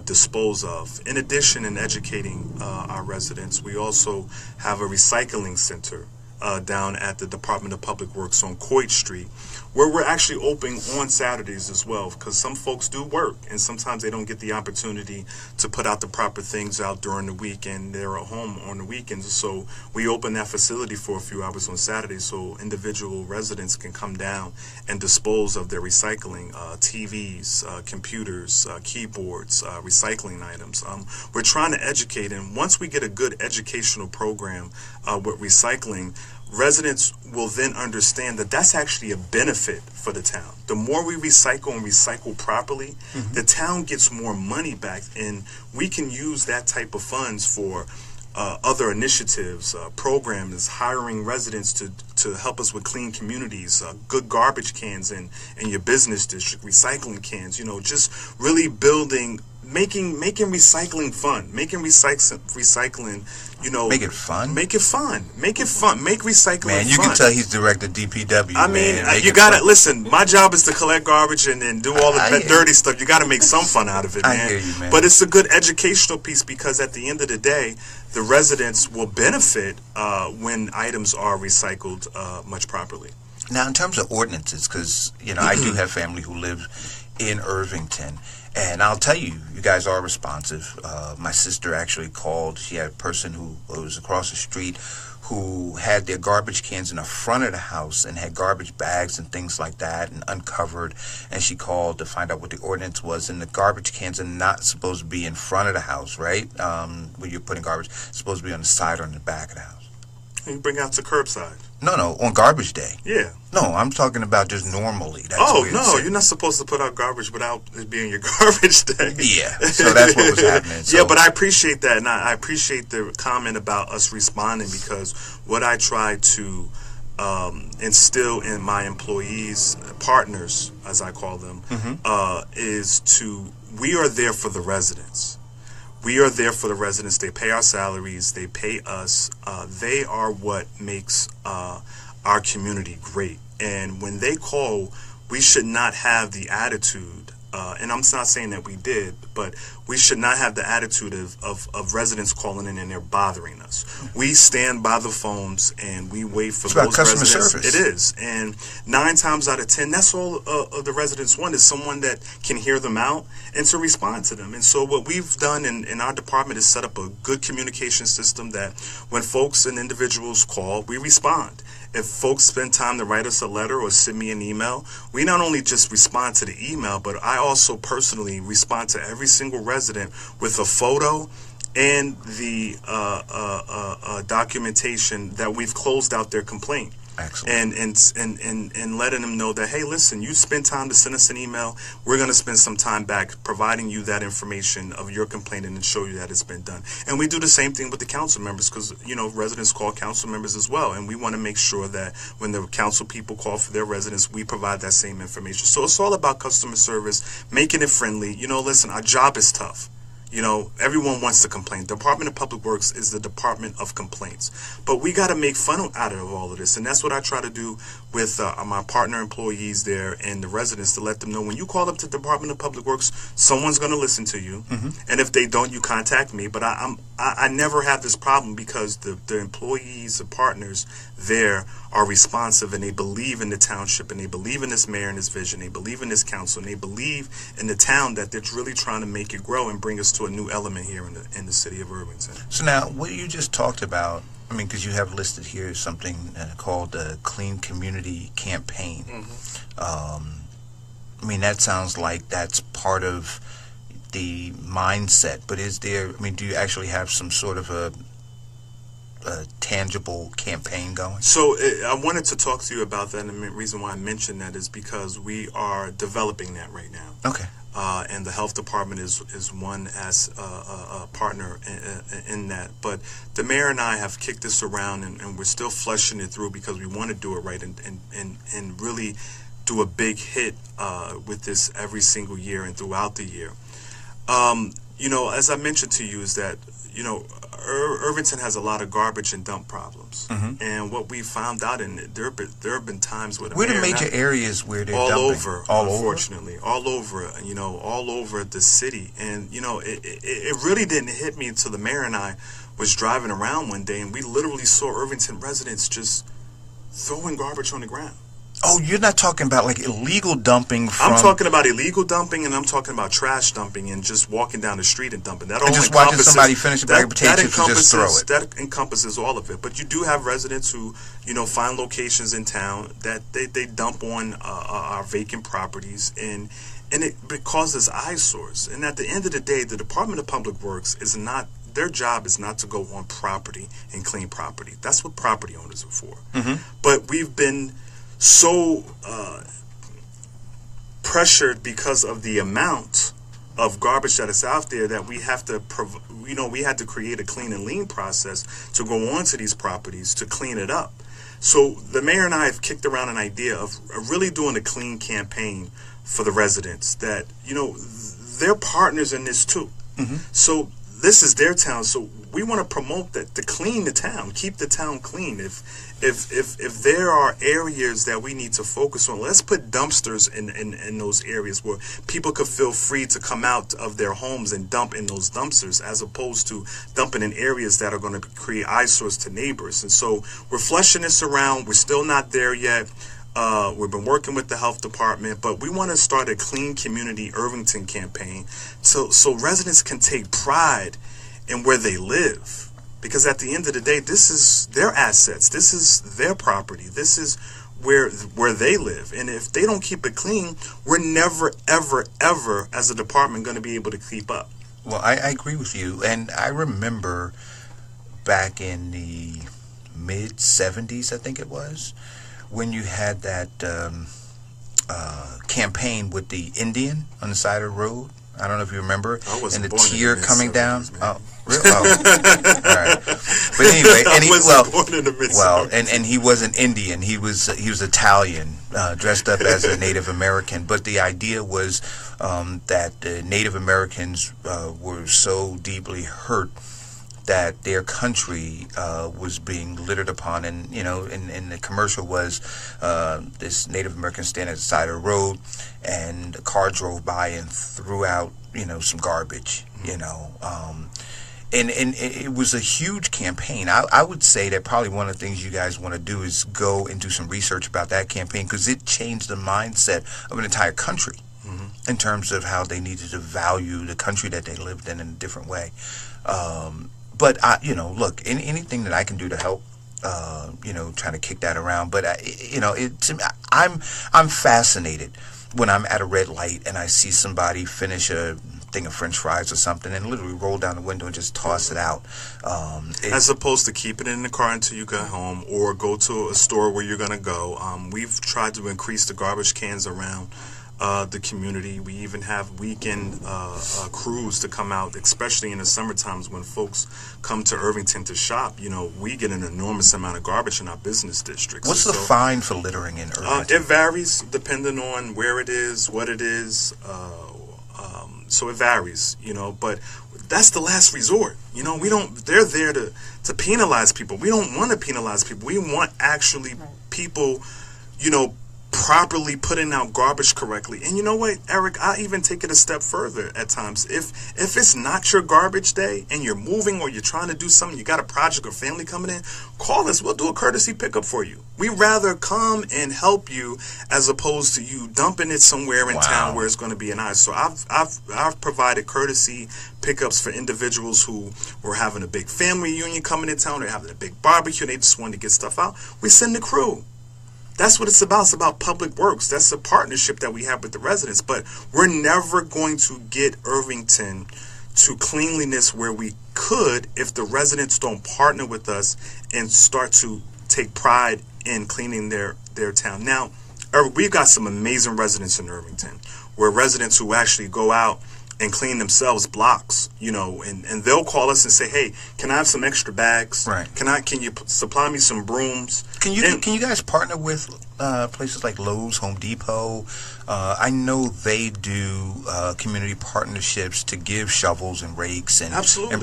dispose of. In addition, in educating our residents, we also have a recycling center down at the Department of Public Works on Coit Street, where we're actually open on Saturdays as well, because some folks do work and sometimes they don't get the opportunity to put out the proper things out during the week, and they're at home on the weekends. So we open that facility for a few hours on Saturdays so individual residents can come down and dispose of their recycling, TVs, computers, keyboards, recycling items. We're trying to educate, and once we get a good educational program with recycling, residents will then understand that that's actually a benefit for the town. The more we recycle and recycle properly, the town gets more money back, and we can use that type of funds for other initiatives, programs, hiring residents to help us with clean communities, good garbage cans in your business district, recycling cans, just really building, making recycling fun, making recycling, make it fun. Make it fun. Make recycling Man, you fun. can tell he's director DPW. I mean, man. you gotta listen. My job is to collect garbage and do all the dirty stuff. You gotta make some fun out of it, man. I hear you, man. But it's a good educational piece, because at the end of the day, the residents will benefit when items are recycled much properly. Now, in terms of ordinances, because I do have family who live in Irvington, and I'll tell you, you guys are responsive. My sister actually called. She had a person who was across the street who had their garbage cans in the front of the house and had garbage bags and things like that and uncovered, and she called to find out what the ordinance was. And the garbage cans are not supposed to be in front of the house, right? Where you're putting garbage, it's supposed to be on the side or on the back of the house. You bring out to curbside. No, on garbage day. Yeah. No, I'm talking about just normally. That's you're not supposed to put out garbage without it being your garbage day. Yeah, so that's what was happening. So. Yeah, but I appreciate that, and I appreciate the comment about us responding, because what I try to instill in my employees, partners, as I call them, is we are there for the residents. We are there for the residents. They pay our salaries. They pay us. They are what makes our community great. And when they call, we should not have the attitude, and I'm not saying that we did, but we should not have the attitude of residents calling in and they're bothering us. We stand by the phones and we wait for those customer residents. Service. It is. And 9 times out of 10, that's all the residents want, is someone that can hear them out and to respond to them. And so what we've done in our department is set up a good communication system that when folks and individuals call, we respond. If folks spend time to write us a letter or send me an email, we not only just respond to the email, but I also personally respond to every single resident with a photo and the documentation that we've closed out their complaint. Excellent. And letting them know that, hey, listen, you spend time to send us an email. We're going to spend some time back providing you that information of your complaint and show you that it's been done. And we do the same thing with the council members, because residents call council members as well, and we want to make sure that when the council people call for their residents, we provide that same information. So it's all about customer service, making it friendly. Listen, our job is tough. Everyone wants to complain. The Department of Public Works is the Department of Complaints. But we got to make fun out of all of this. And that's what I try to do with my partner employees there and the residents, to let them know when you call up to the Department of Public Works, someone's going to listen to you. And if they don't, you contact me. But I never have this problem, because the employees, the partners there are responsive, and they believe in the township, and they believe in this mayor and his vision. They believe in this council, and they believe in the town, that they're really trying to make it grow and bring us to a new element here in the city of Irvington. So now, what you just talked about, because you have listed here something called the Clean Community Campaign. That sounds like that's part of the mindset, but is there, do you actually have some sort of a tangible campaign going? So I wanted to talk to you about that, and the reason why I mentioned that is because we are developing that right now. Okay. And the health department is one as a partner in that. But the mayor and I have kicked this around, and we're still fleshing it through, because we want to do it right and really do a big hit with this every single year and throughout the year. As I mentioned to you, is that Irvington has a lot of garbage and dump problems, and what we found out, there have been times where the major areas where they're all dumping? over, unfortunately, all over the city, and it really didn't hit me until the mayor and I was driving around one day, and we literally saw Irvington residents just throwing garbage on the ground. Oh, you're not talking about like illegal dumping from... I'm talking about illegal dumping, and I'm talking about trash dumping and just walking down the street and dumping. That all and just watching somebody finish a bag of potato chips and just throw it. That encompasses all of it. But you do have residents who, find locations in town that they dump on our vacant properties, and it causes eyesores. And at the end of the day, the Department of Public Works is not... Their job is not to go on property and clean property. That's what property owners are for. But we've been so pressured because of the amount of garbage that is out there that we have to, we had to create a clean and lean process to go onto these properties to clean it up. So the mayor and I have kicked around an idea of really doing a clean campaign for the residents that, they're partners in this too. So this is their town, so we want to promote that, to clean the town, keep the town clean. If there are areas that we need to focus on, let's put dumpsters in those areas where people could feel free to come out of their homes and dump in those dumpsters, as opposed to dumping in areas that are going to create eyesores to neighbors. And so we're flushing this around. We're still not there yet. We've been working with the health department, but we want to start a Clean Community Irvington campaign so residents can take pride in where they live. Because at the end of the day, this is their assets. This is their property. This is where they live. And if they don't keep it clean, we're never, ever, ever, as a department, going to be able to keep up. Well, I agree with you. And I remember back in the mid-'70s, I think it was, when you had that campaign with the Indian on the side of the road. I don't know if you remember. And the tear coming down. Oh, really? Oh. All right. But anyway, and he wasn't Indian. He was Italian, dressed up as a Native American. But the idea was that the Native Americans were so deeply hurt that their country was being littered upon, and and the commercial was this Native American standing at the side of the road, and a car drove by and threw out some garbage, and it was a huge campaign. I would say that probably one of the things you guys want to do is go and do some research about that campaign, because it changed the mindset of an entire country in terms of how they needed to value the country that they lived in a different way. But look, anything that I can do to help, trying to kick that around. But I'm fascinated when I'm at a red light and I see somebody finish a thing of French fries or something and literally roll down the window and just toss it out. As opposed to keeping it in the car until you get home, or go to a store where you're gonna go. We've tried to increase the garbage cans around the community. We even have weekend crews to come out, especially in the summer times when folks come to Irvington to shop. We get an enormous amount of garbage in our business districts. What's the fine for littering in Irvington? It varies depending on where it is, what it is. So it varies, but that's the last resort. They're there to penalize people. We don't want to penalize people. We want actually people, properly putting out garbage correctly. And you know what, Eric, I even take it a step further at times. If it's not your garbage day and you're moving or you're trying to do something, you got a project or family coming in, call us. We'll do a courtesy pickup for you. We rather come and help you as opposed to you dumping it somewhere in town where it's going to be an eye. So I've provided courtesy pickups for individuals who were having a big family reunion coming in town. They're having a big barbecue. They just wanted to get stuff out. We send the crew. That's what it's about. It's about public works. That's a partnership that we have with the residents. But we're never going to get Irvington to cleanliness where we could if the residents don't partner with us and start to take pride in cleaning their town. Now, we've got some amazing residents in Irvington, where residents who actually go out and clean themselves blocks, and they'll call us and say, "Hey, can I have some extra bags? Right. Can you supply me some brooms?" Can you guys partner with places like Lowe's, Home Depot? I know they do community partnerships to give shovels and rakes and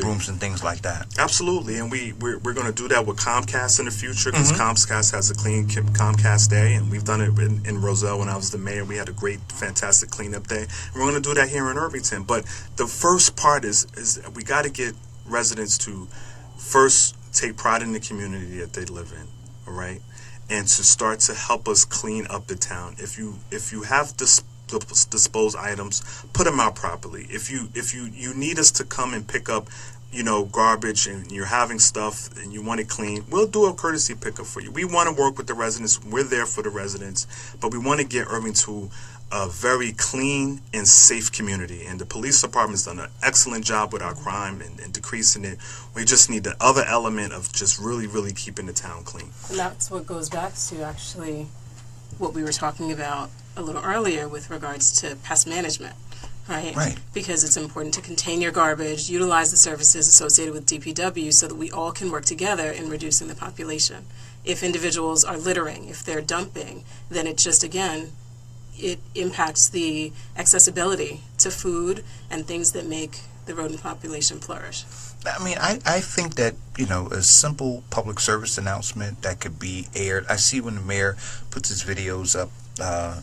brooms and things like that. Absolutely, and we're going to do that with Comcast in the future, because Comcast has a Clean Comcast Day, and we've done it in Roselle when I was the mayor. We had a great, fantastic cleanup day, and we're going to do that here in Irvington. But the first part is we got to get residents to first take pride in the community that they live in, all right? and to start to help us clean up the town. If you have disposed items, put them out properly. If you need us to come and pick up, garbage, and you're having stuff and you want it clean, we'll do a courtesy pickup for you. We want to work with the residents. We're there for the residents, but we want to get Irvington to a very clean and safe community. And the police department's done an excellent job with our crime and decreasing it. We just need the other element of just really, really keeping the town clean. And that's what goes back to actually what we were talking about a little earlier with regards to pest management. Right? Because it's important to contain your garbage, utilize the services associated with DPW so that we all can work together in reducing the population. If individuals are littering, if they're dumping, then it just, again, it impacts the accessibility to food and things that make the rodent population flourish. I mean, I think that, a simple public service announcement that could be aired. I see when the mayor puts his videos up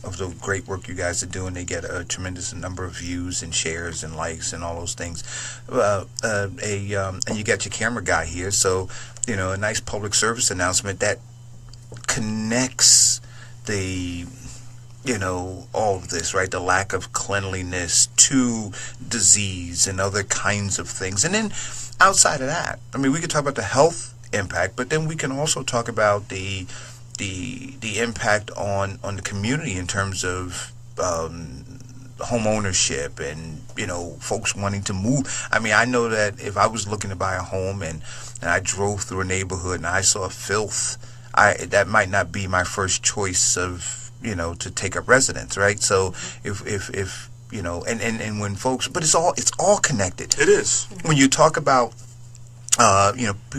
of the great work you guys are doing, they get a tremendous number of views and shares and likes and all those things. And you got your camera guy here, so, a nice public service announcement that connects the all of this, right? The lack of cleanliness to disease and other kinds of things. And then outside of that, I mean, we could talk about the health impact, but then we can also talk about the impact on the community in terms of home ownership and, folks wanting to move. I mean, I know that if I was looking to buy a home and I drove through a neighborhood and I saw filth, that might not be my first choice of, to take up residence, right? So if and when folks, but it's all connected. It is. When you talk about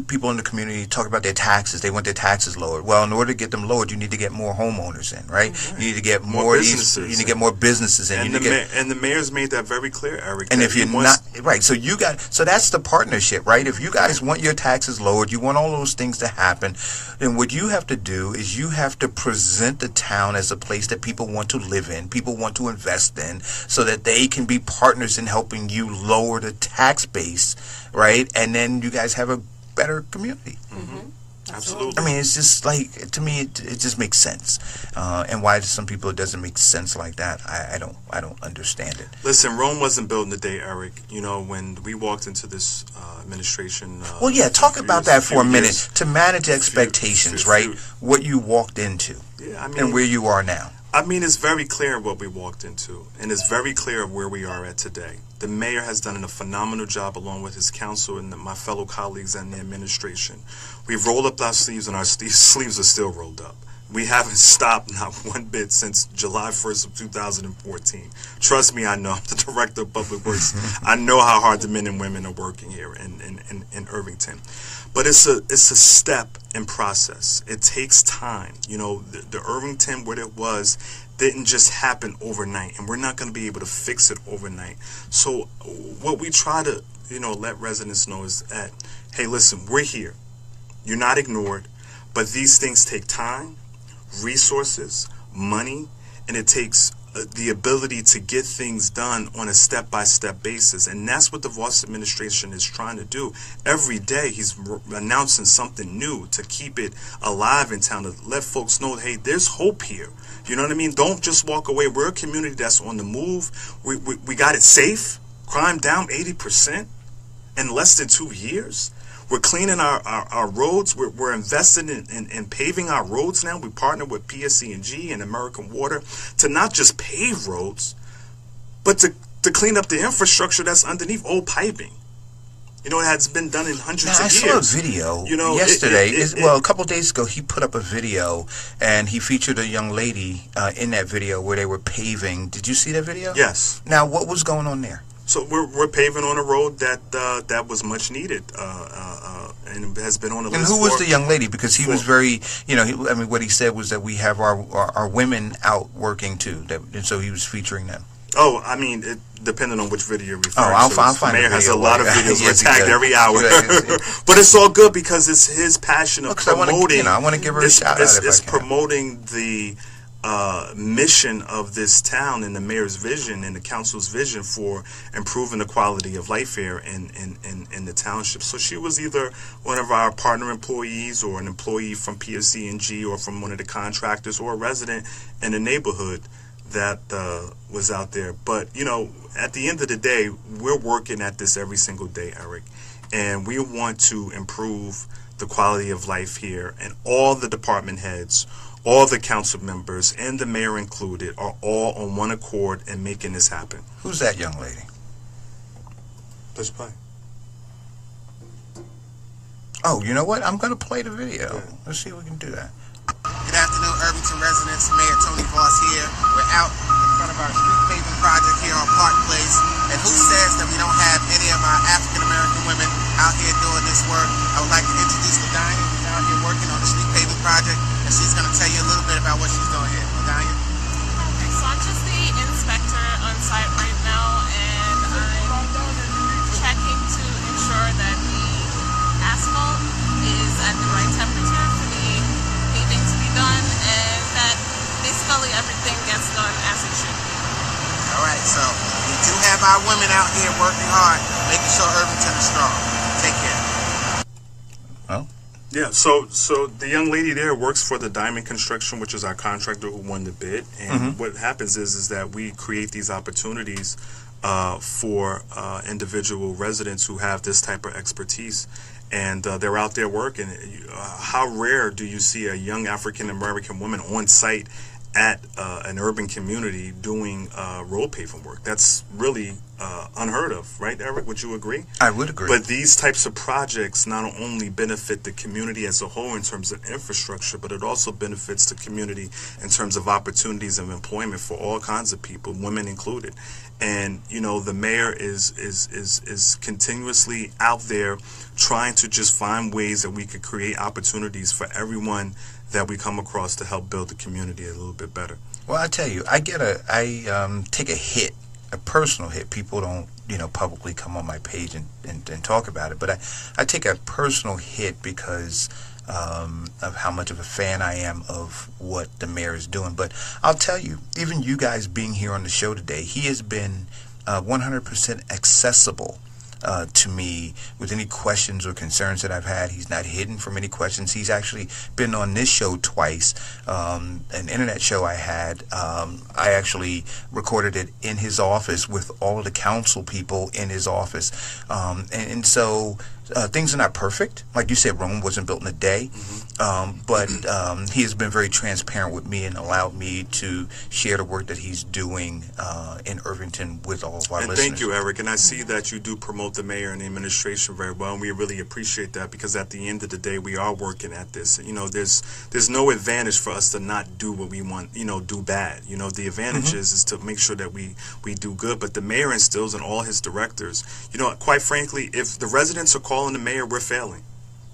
people in the community talk about their taxes. They want their taxes lowered. Well, in order to get them lowered, you need to get more homeowners in, right? You need to get more businesses. You need to get more businesses in. And the mayor's made that very clear, Eric. And if you're not right, so that's the partnership, right? If you guys want your taxes lowered, you want all those things to happen, then what you have to do is you have to present the town as a place that people want to live in, people want to invest in, so that they can be partners in helping you lower the tax base, right? And then you guys have a better community. Mm-hmm. Absolutely. I mean, it's just like, to me, it just makes sense. And why to some people it doesn't make sense like that, I don't understand it. Listen, Rome wasn't built in a day, Eric. When we walked into this administration. Well, yeah, talk about that for a minute. To manage expectations, right? What you walked into, and where you are now. I mean, it's very clear what we walked into, and it's very clear where we are at today. The mayor has done a phenomenal job along with his council and my fellow colleagues and the administration. We've rolled up our sleeves, and our sleeves are still rolled up. We haven't stopped not one bit since July 1st of 2014. Trust me, I know. I'm the director of Public Works. I know how hard the men and women are working here in Irvington. But it's a step in process. It takes time. The Irvington, what it was, didn't just happen overnight, and we're not going to be able to fix it overnight. So what we try to, let residents know is that, hey, listen, we're here. You're not ignored, but these things take time, resources, money, and it takes the ability to get things done on a step-by-step basis. And that's what the Dawson administration is trying to do. Every day he's announcing something new to keep it alive in town, to let folks know, hey, there's hope here. You know what I mean? Don't just walk away. We're a community that's on the move. We got it safe. Crime down 80% in less than 2 years. We're cleaning our roads. We're investing in paving our roads now. We partner with PSC&G and American Water to not just pave roads, but to clean up the infrastructure that's underneath old piping. It has been done in hundreds of years. I saw a video yesterday. A couple of days ago, he put up a video, and he featured a young lady in that video where they were paving. Did you see that video? Yes. Now, what was going on there? So we're paving on a road that was much needed and has been on the list. And who was the young lady? Because he was very, what he said was that we have our women out working too, and so he was featuring them. Oh, I mean, depending on which video you're referring to. I'll find the mayor the has video. a lot of videos. We're tagged every hour. Yes. But it's all good because it's his passion of promoting. I want to give her a shout out. It's promoting the mission of this town and the mayor's vision and the council's vision for improving the quality of life here in the township. So she was either one of our partner employees or an employee from PSC&G or from one of the contractors or a resident in the neighborhood that was out there. But, you know, at the end of the day, we're working at this every single day, Eric, and we want to improve the quality of life here, and all the department heads, all the council members, and the mayor included, are all on one accord in making this happen. Who's that young lady? Let's play. Oh, you know what? I'm going to play the video. Yeah. Let's see if we can do that. Good afternoon, Irvington residents. Mayor Tony Voss here. We're out in front of our street paving project here on Park Place. And who says that we don't have any of our African-American women out here doing this work? I would like to introduce LaDanya, who's out here working on the street paving project. And she's going to tell you a little bit about what she's doing here. LaDanya? Okay, so I'm just the inspector on site right now, and I'm checking to ensure that the asphalt is at the right temperature for the paving to be done, and that basically everything gets done as it should be. All right, so we do have our women out here working hard, making sure Irvington is strong. Take care. Well, yeah, so the young lady there works for the Diamond Construction, which is our contractor who won the bid. And what happens is that we create these opportunities for individual residents who have this type of expertise. And they're out there working. How rare do you see a young African-American woman on site at an urban community doing road paving work? That's really unheard of, right, Eric? Would you agree? I would agree. But these types of projects not only benefit the community as a whole in terms of infrastructure, but it also benefits the community in terms of opportunities of employment for all kinds of people, women included. And, you know, the mayor is continuously out there trying to just find ways that we could create opportunities for everyone that we come across to help build the community a little bit better. Well, I tell you, I take a hit, a personal hit. People don't, you know, publicly come on my page and talk about it, but I take a personal hit because of how much of a fan I am of what the mayor is doing. But I'll tell you, even you guys being here on the show today, he has been 100% accessible to me with any questions or concerns that I've had. He's not hidden from any questions. He's actually been on this show twice. An internet show I had, I actually recorded it in his office with all of the council people in his office. And so things are not perfect. Like you said, Rome wasn't built in a day. But he has been very transparent with me and allowed me to share the work that he's doing in Irvington with all of our listeners. Thank you, Eric. And I see that you do promote the mayor and the administration very well, and we really appreciate that, because at the end of the day, we are working at this. You know, there's no advantage for us to not do what we want, you know, do bad. You know, the advantage is to make sure that we do good. But the mayor instills in all his directors, you know, quite frankly, if the residents are calling the mayor, we're failing.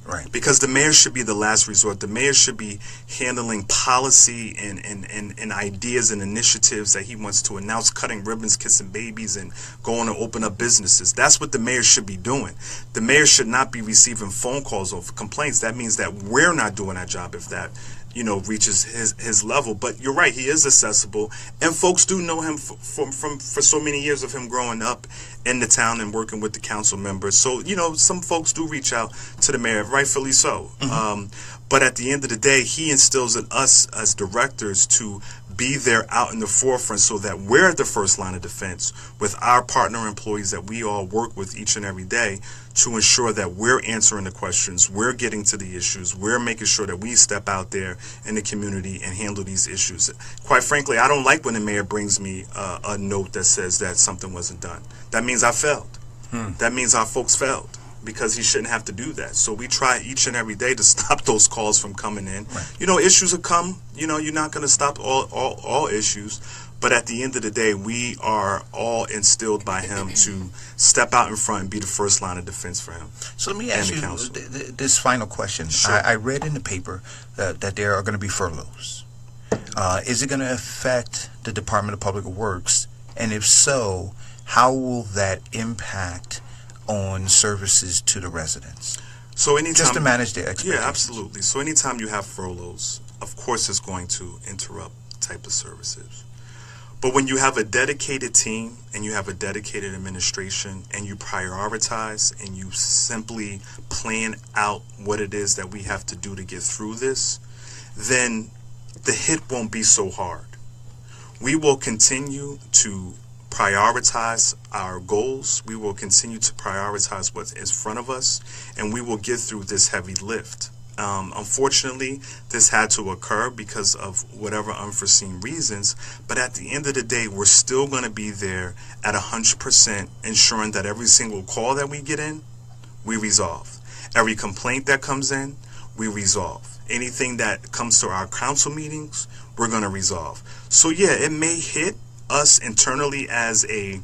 Right. Because the mayor should be the last resort. The mayor should be handling policy and ideas and initiatives that he wants to announce, cutting ribbons, kissing babies, and going to open up businesses. That's what the mayor should be doing. The mayor should not be receiving phone calls or complaints. That means that we're not doing our job if that, you know, reaches his level. But you're right, he is accessible, and folks do know him for so many years of him growing up in the town and working with the council members. So, you know, some folks do reach out to the mayor, rightfully so. But at the end of the day, he instills in us as directors to be there out in the forefront so that we're at the first line of defense with our partner employees that we all work with each and every day to ensure that we're answering the questions, we're getting to the issues, we're making sure that we step out there in the community and handle these issues. Quite frankly, I don't like when the mayor brings me a note that says that something wasn't done. That means I failed. That means our folks failed, because he shouldn't have to do that. So we try each and every day to stop those calls from coming in. You know, issues will come. You know, you're not going to stop all issues. But at the end of the day, we are all instilled by him to step out in front and be the first line of defense for him. So let me ask you this final question. Sure. I read in the paper that there are going to be furloughs. Is it going to affect the Department of Public Works? And if so, how will that impact on services to the residents? So anytime, just to manage their expectations. Yeah, absolutely. So anytime you have furloughs, of course it's going to interrupt type of services. But when you have a dedicated team and you have a dedicated administration and you prioritize and you simply plan out what it is that we have to do to get through this, then the hit won't be so hard. We will continue to prioritize our goals. We will continue to prioritize what is in front of us, and we will get through this heavy lift. Unfortunately, this had to occur because of whatever unforeseen reasons, but at the end of the day, we're still going to be there at 100%, ensuring that every single call that we get in, we resolve. Every complaint that comes in, we resolve. Anything that comes to our council meetings, we're going to resolve. So yeah, it may hit us internally as a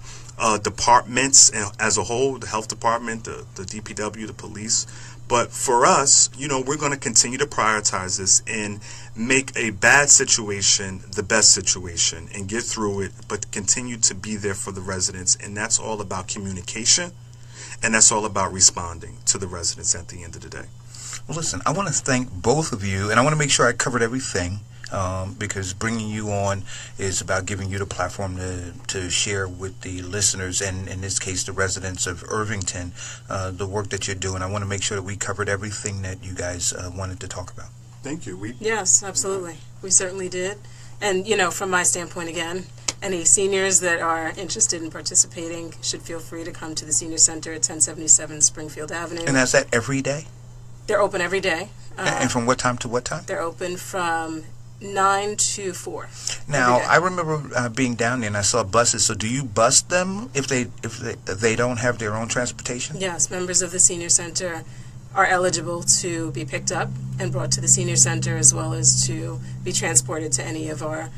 departments as a whole, the health department, the DPW, the police. But for us, we're going to continue to prioritize this and make a bad situation the best situation and get through it, but continue to be there for the residents. And that's all about communication, and that's all about responding to the residents at the end of the day. Well, listen, I want to thank both of you, and I want to make sure I covered everything. Because bringing you on is about giving you the platform to share with the listeners, and in this case the residents of Irvington, the work that you're doing. I want to make sure that we covered everything that you guys wanted to talk about. Thank you. Yes, absolutely. We certainly did. And, from my standpoint, again, any seniors that are interested in participating should feel free to come to the Senior Center at 1077 Springfield Avenue. And is that every day? They're open every day. And from what time to what time? They're open from 9 to 4. Now, I remember being down there and I saw buses. So do you bus them if they don't have their own transportation? Yes, members of the Senior Center are eligible to be picked up and brought to the Senior Center, as well as to be transported to any of our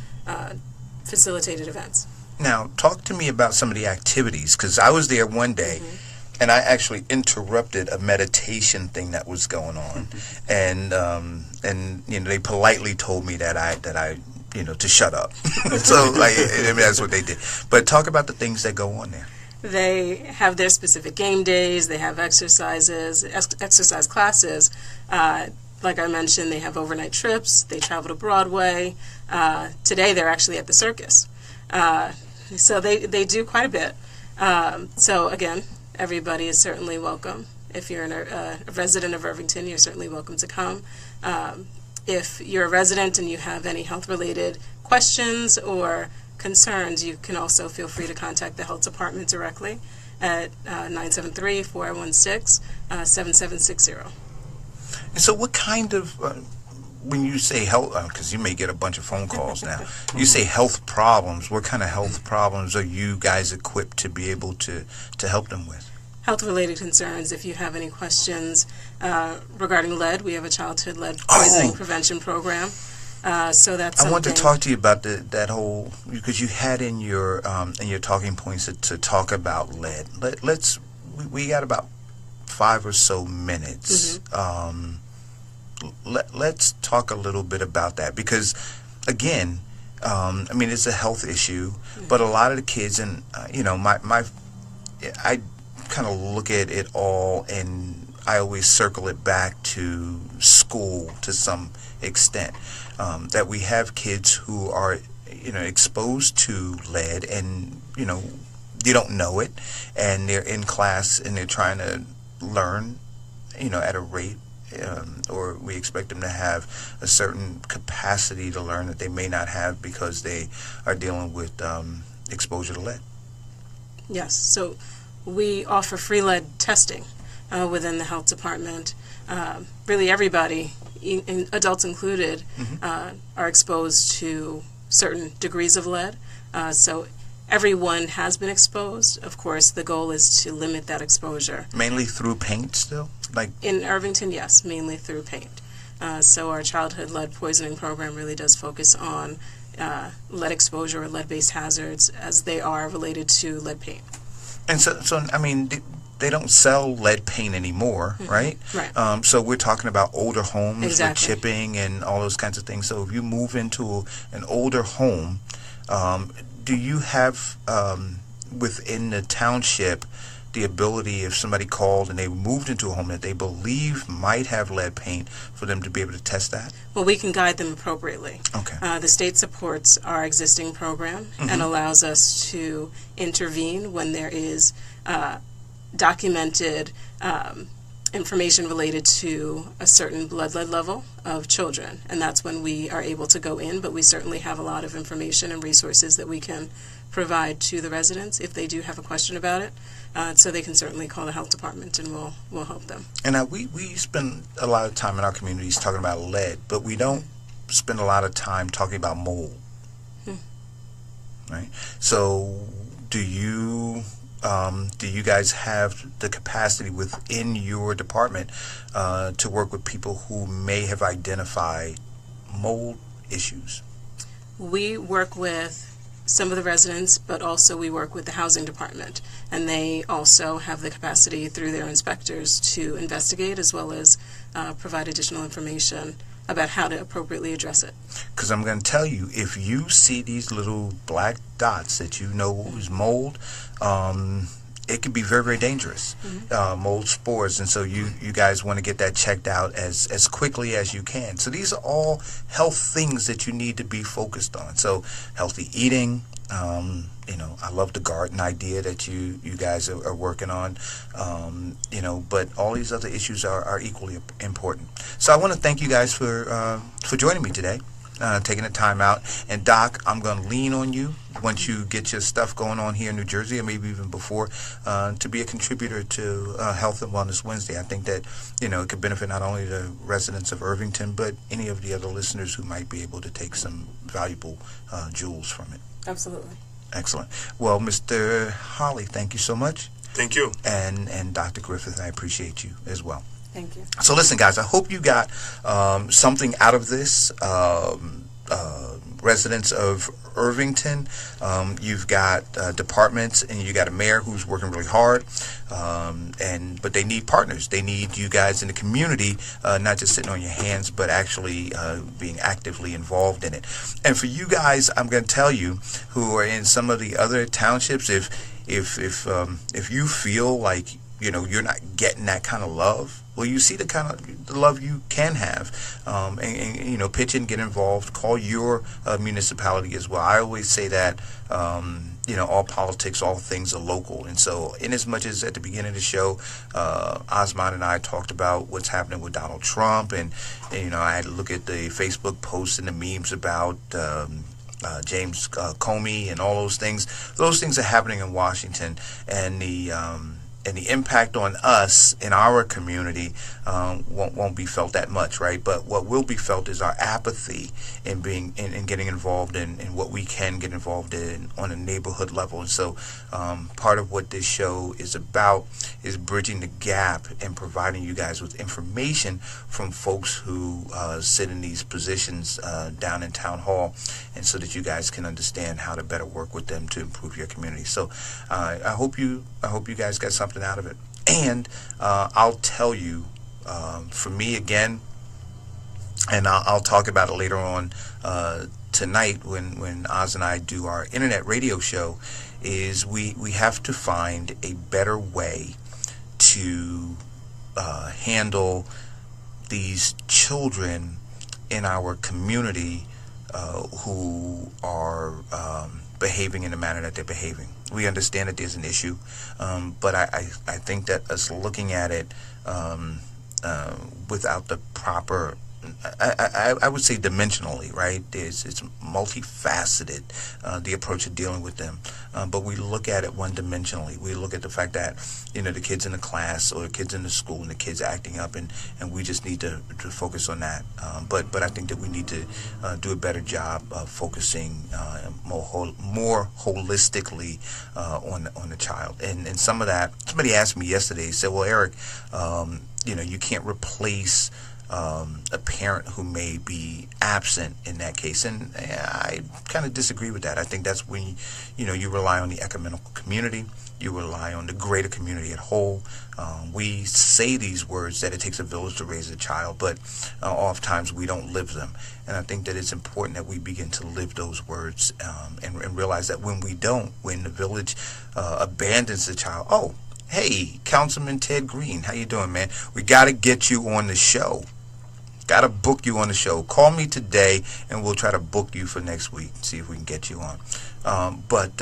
facilitated events. Now, talk to me about some of the activities, because I was there one day. And I actually interrupted a meditation thing that was going on, and they politely told me that I to shut up. So that's what they did. But talk about the things that go on there. They have their specific game days. They have exercise classes. Like I mentioned, they have overnight trips. They travel to Broadway. Today they're actually at the circus. So they do quite a bit. So again, everybody is certainly welcome. If you're a resident of Irvington, you're certainly welcome to come. If you're a resident and you have any health-related questions or concerns, you can also feel free to contact the health department directly at 973-416-7760. And so what kind of, when you say health, because you may get a bunch of phone calls now, you say health problems, what kind of health problems are you guys equipped to be able to help them with? Health-related concerns. If you have any questions regarding lead, we have a childhood lead poisoning prevention program. So that's something. I want to talk to you about that whole, because you had in your talking points to talk about lead. We got about 5 or so minutes. Let's talk a little bit about that, because again, it's a health issue, but a lot of the kids, and I kind of look at it all, and I always circle it back to school to some extent, that we have kids who are exposed to lead, and you don't know it, and they're in class and they're trying to learn at a rate, or we expect them to have a certain capacity to learn that they may not have because they are dealing with exposure to lead. Yes, so we offer free lead testing within the health department. Really everybody, adults included, are exposed to certain degrees of lead. So everyone has been exposed. Of course, the goal is to limit that exposure. Mainly through paint still? In Irvington, yes, mainly through paint. So our childhood lead poisoning program really does focus on lead exposure or lead-based hazards as they are related to lead paint. And so they don't sell lead paint anymore, right? Right. So we're talking about older homes Exactly. with chipping and all those kinds of things. So if you move into an older home, do you have within the township the ability, if somebody called and they moved into a home that they believe might have lead paint, for them to be able to test that? Well, we can guide them appropriately. Okay. The state supports our existing program and allows us to intervene when there is documented information related to a certain blood lead level of children, and that's when we are able to go in, but we certainly have a lot of information and resources that we can provide to the residents if they do have a question about it, so they can certainly call the health department and we'll help them. And we spend a lot of time in our communities talking about lead, but we don't spend a lot of time talking about mold. Right? So do you guys have the capacity within your department to work with people who may have identified mold issues? We work with some of the residents, but also we work with the housing department, and they also have the capacity through their inspectors to investigate as well as provide additional information about how to appropriately address it. Because I'm going to tell you, if you see these little black dots that you know is mold, it can be very, very dangerous, mold spores, and so you guys want to get that checked out as quickly as you can. So these are all health things that you need to be focused on. So healthy eating, I love the garden idea that you guys are working on, but all these other issues are equally important. So I want to thank you guys for joining me today. Taking the time out. And Doc, I'm going to lean on you once you get your stuff going on here in New Jersey, or maybe even before, to be a contributor to Health and Wellness Wednesday. I think that, it could benefit not only the residents of Irvington, but any of the other listeners who might be able to take some valuable jewels from it. Absolutely. Excellent. Well, Mr. Holley, thank you so much. Thank you. And Dr. Griffith, I appreciate you as well. Thank you. So listen, guys, I hope you got something out of this. Residents of Irvington, you've got departments, and you got a mayor who's working really hard, but they need partners. They need you guys in the community, not just sitting on your hands, but actually being actively involved in it. And for you guys, I'm going to tell you, who are in some of the other townships, if you feel like you're not getting that kind of love, well, you see the kind of love you can have, and pitch in, get involved, call your municipality as well. I always say that all politics, all things are local, and so in as much as at the beginning of the show, Osman and I talked about what's happening with Donald Trump, and I had to look at the Facebook posts and the memes about James Comey and all those things. Those things are happening in Washington, and the impact on us in our community won't be felt that much, right? But what will be felt is our apathy in getting involved in what we can get involved in on a neighborhood level. And so part of what this show is about is bridging the gap and providing you guys with information from folks who sit in these positions down in town hall, and so that you guys can understand how to better work with them to improve your community. So I hope you guys got something out of it. And I'll tell you, for me again, and I'll talk about it later on tonight when Oz and I do our internet radio show, is we have to find a better way to handle these children in our community who are behaving in the manner that they're behaving. We understand that there's an issue, but I think that us looking at it without the proper, I would say dimensionally, right? It's multifaceted, the approach of dealing with them, but we look at it one-dimensionally. We look at the fact that the kids in the class or the kids in the school and the kids acting up, and we just need to focus on that. But I think that we need to do a better job of focusing more holistically on the child. And some of that, somebody asked me yesterday, said, well, Eric, you can't replace a parent who may be absent in that case, and I kind of disagree with that. I think that's when you rely on the ecumenical community, you rely on the greater community at whole. We say these words that it takes a village to raise a child, but oftentimes we don't live them, and I think that it's important that we begin to live those words and realize that when we don't, when the village abandons the child, hey, Councilman Ted Green, how you doing, man? We got to get you on the show. Got to book you on the show. Call me today, and we'll try to book you for next week. See if we can get you on. But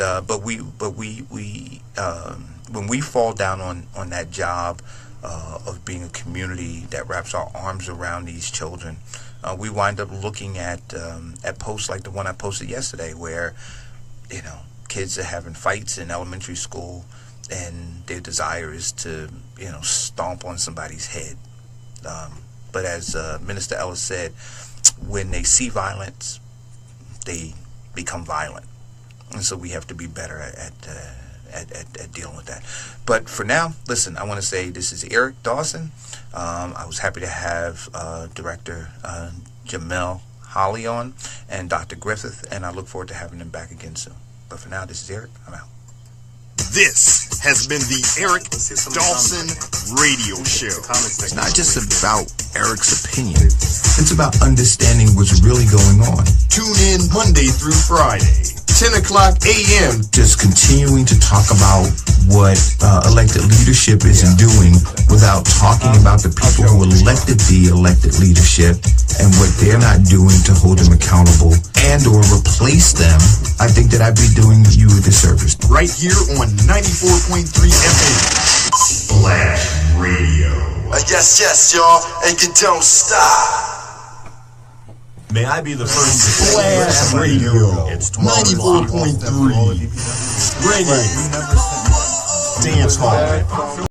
when we fall down on that job of being a community that wraps our arms around these children, we wind up looking at posts like the one I posted yesterday, where kids are having fights in elementary school, and their desire is to stomp on somebody's head. But as Minister Ellis said, when they see violence, they become violent, and so we have to be better at dealing with that. But for now, listen, I want to say this is Eric Dawson. I was happy to have Director Jamel Holley on and Dr. Griffith, and I look forward to having them back again soon. But for now, this is Eric. I'm out. This has been the Eric Dawson Radio Show. It's not just about Eric's opinion. It's about understanding what's really going on. Tune in Monday through Friday, 10 o'clock a.m. Just continuing to talk about what elected leadership isn't doing without talking about the people who elected the elected leadership and what they're not doing to hold them accountable and or replace them. I think that I'd be doing you a disservice. Right here on 94.3 FM. Splash Radio. Yes, y'all, and you don't stop. May I be the first to Splash Radio. It's 94.3. Reggae. Dance Hall.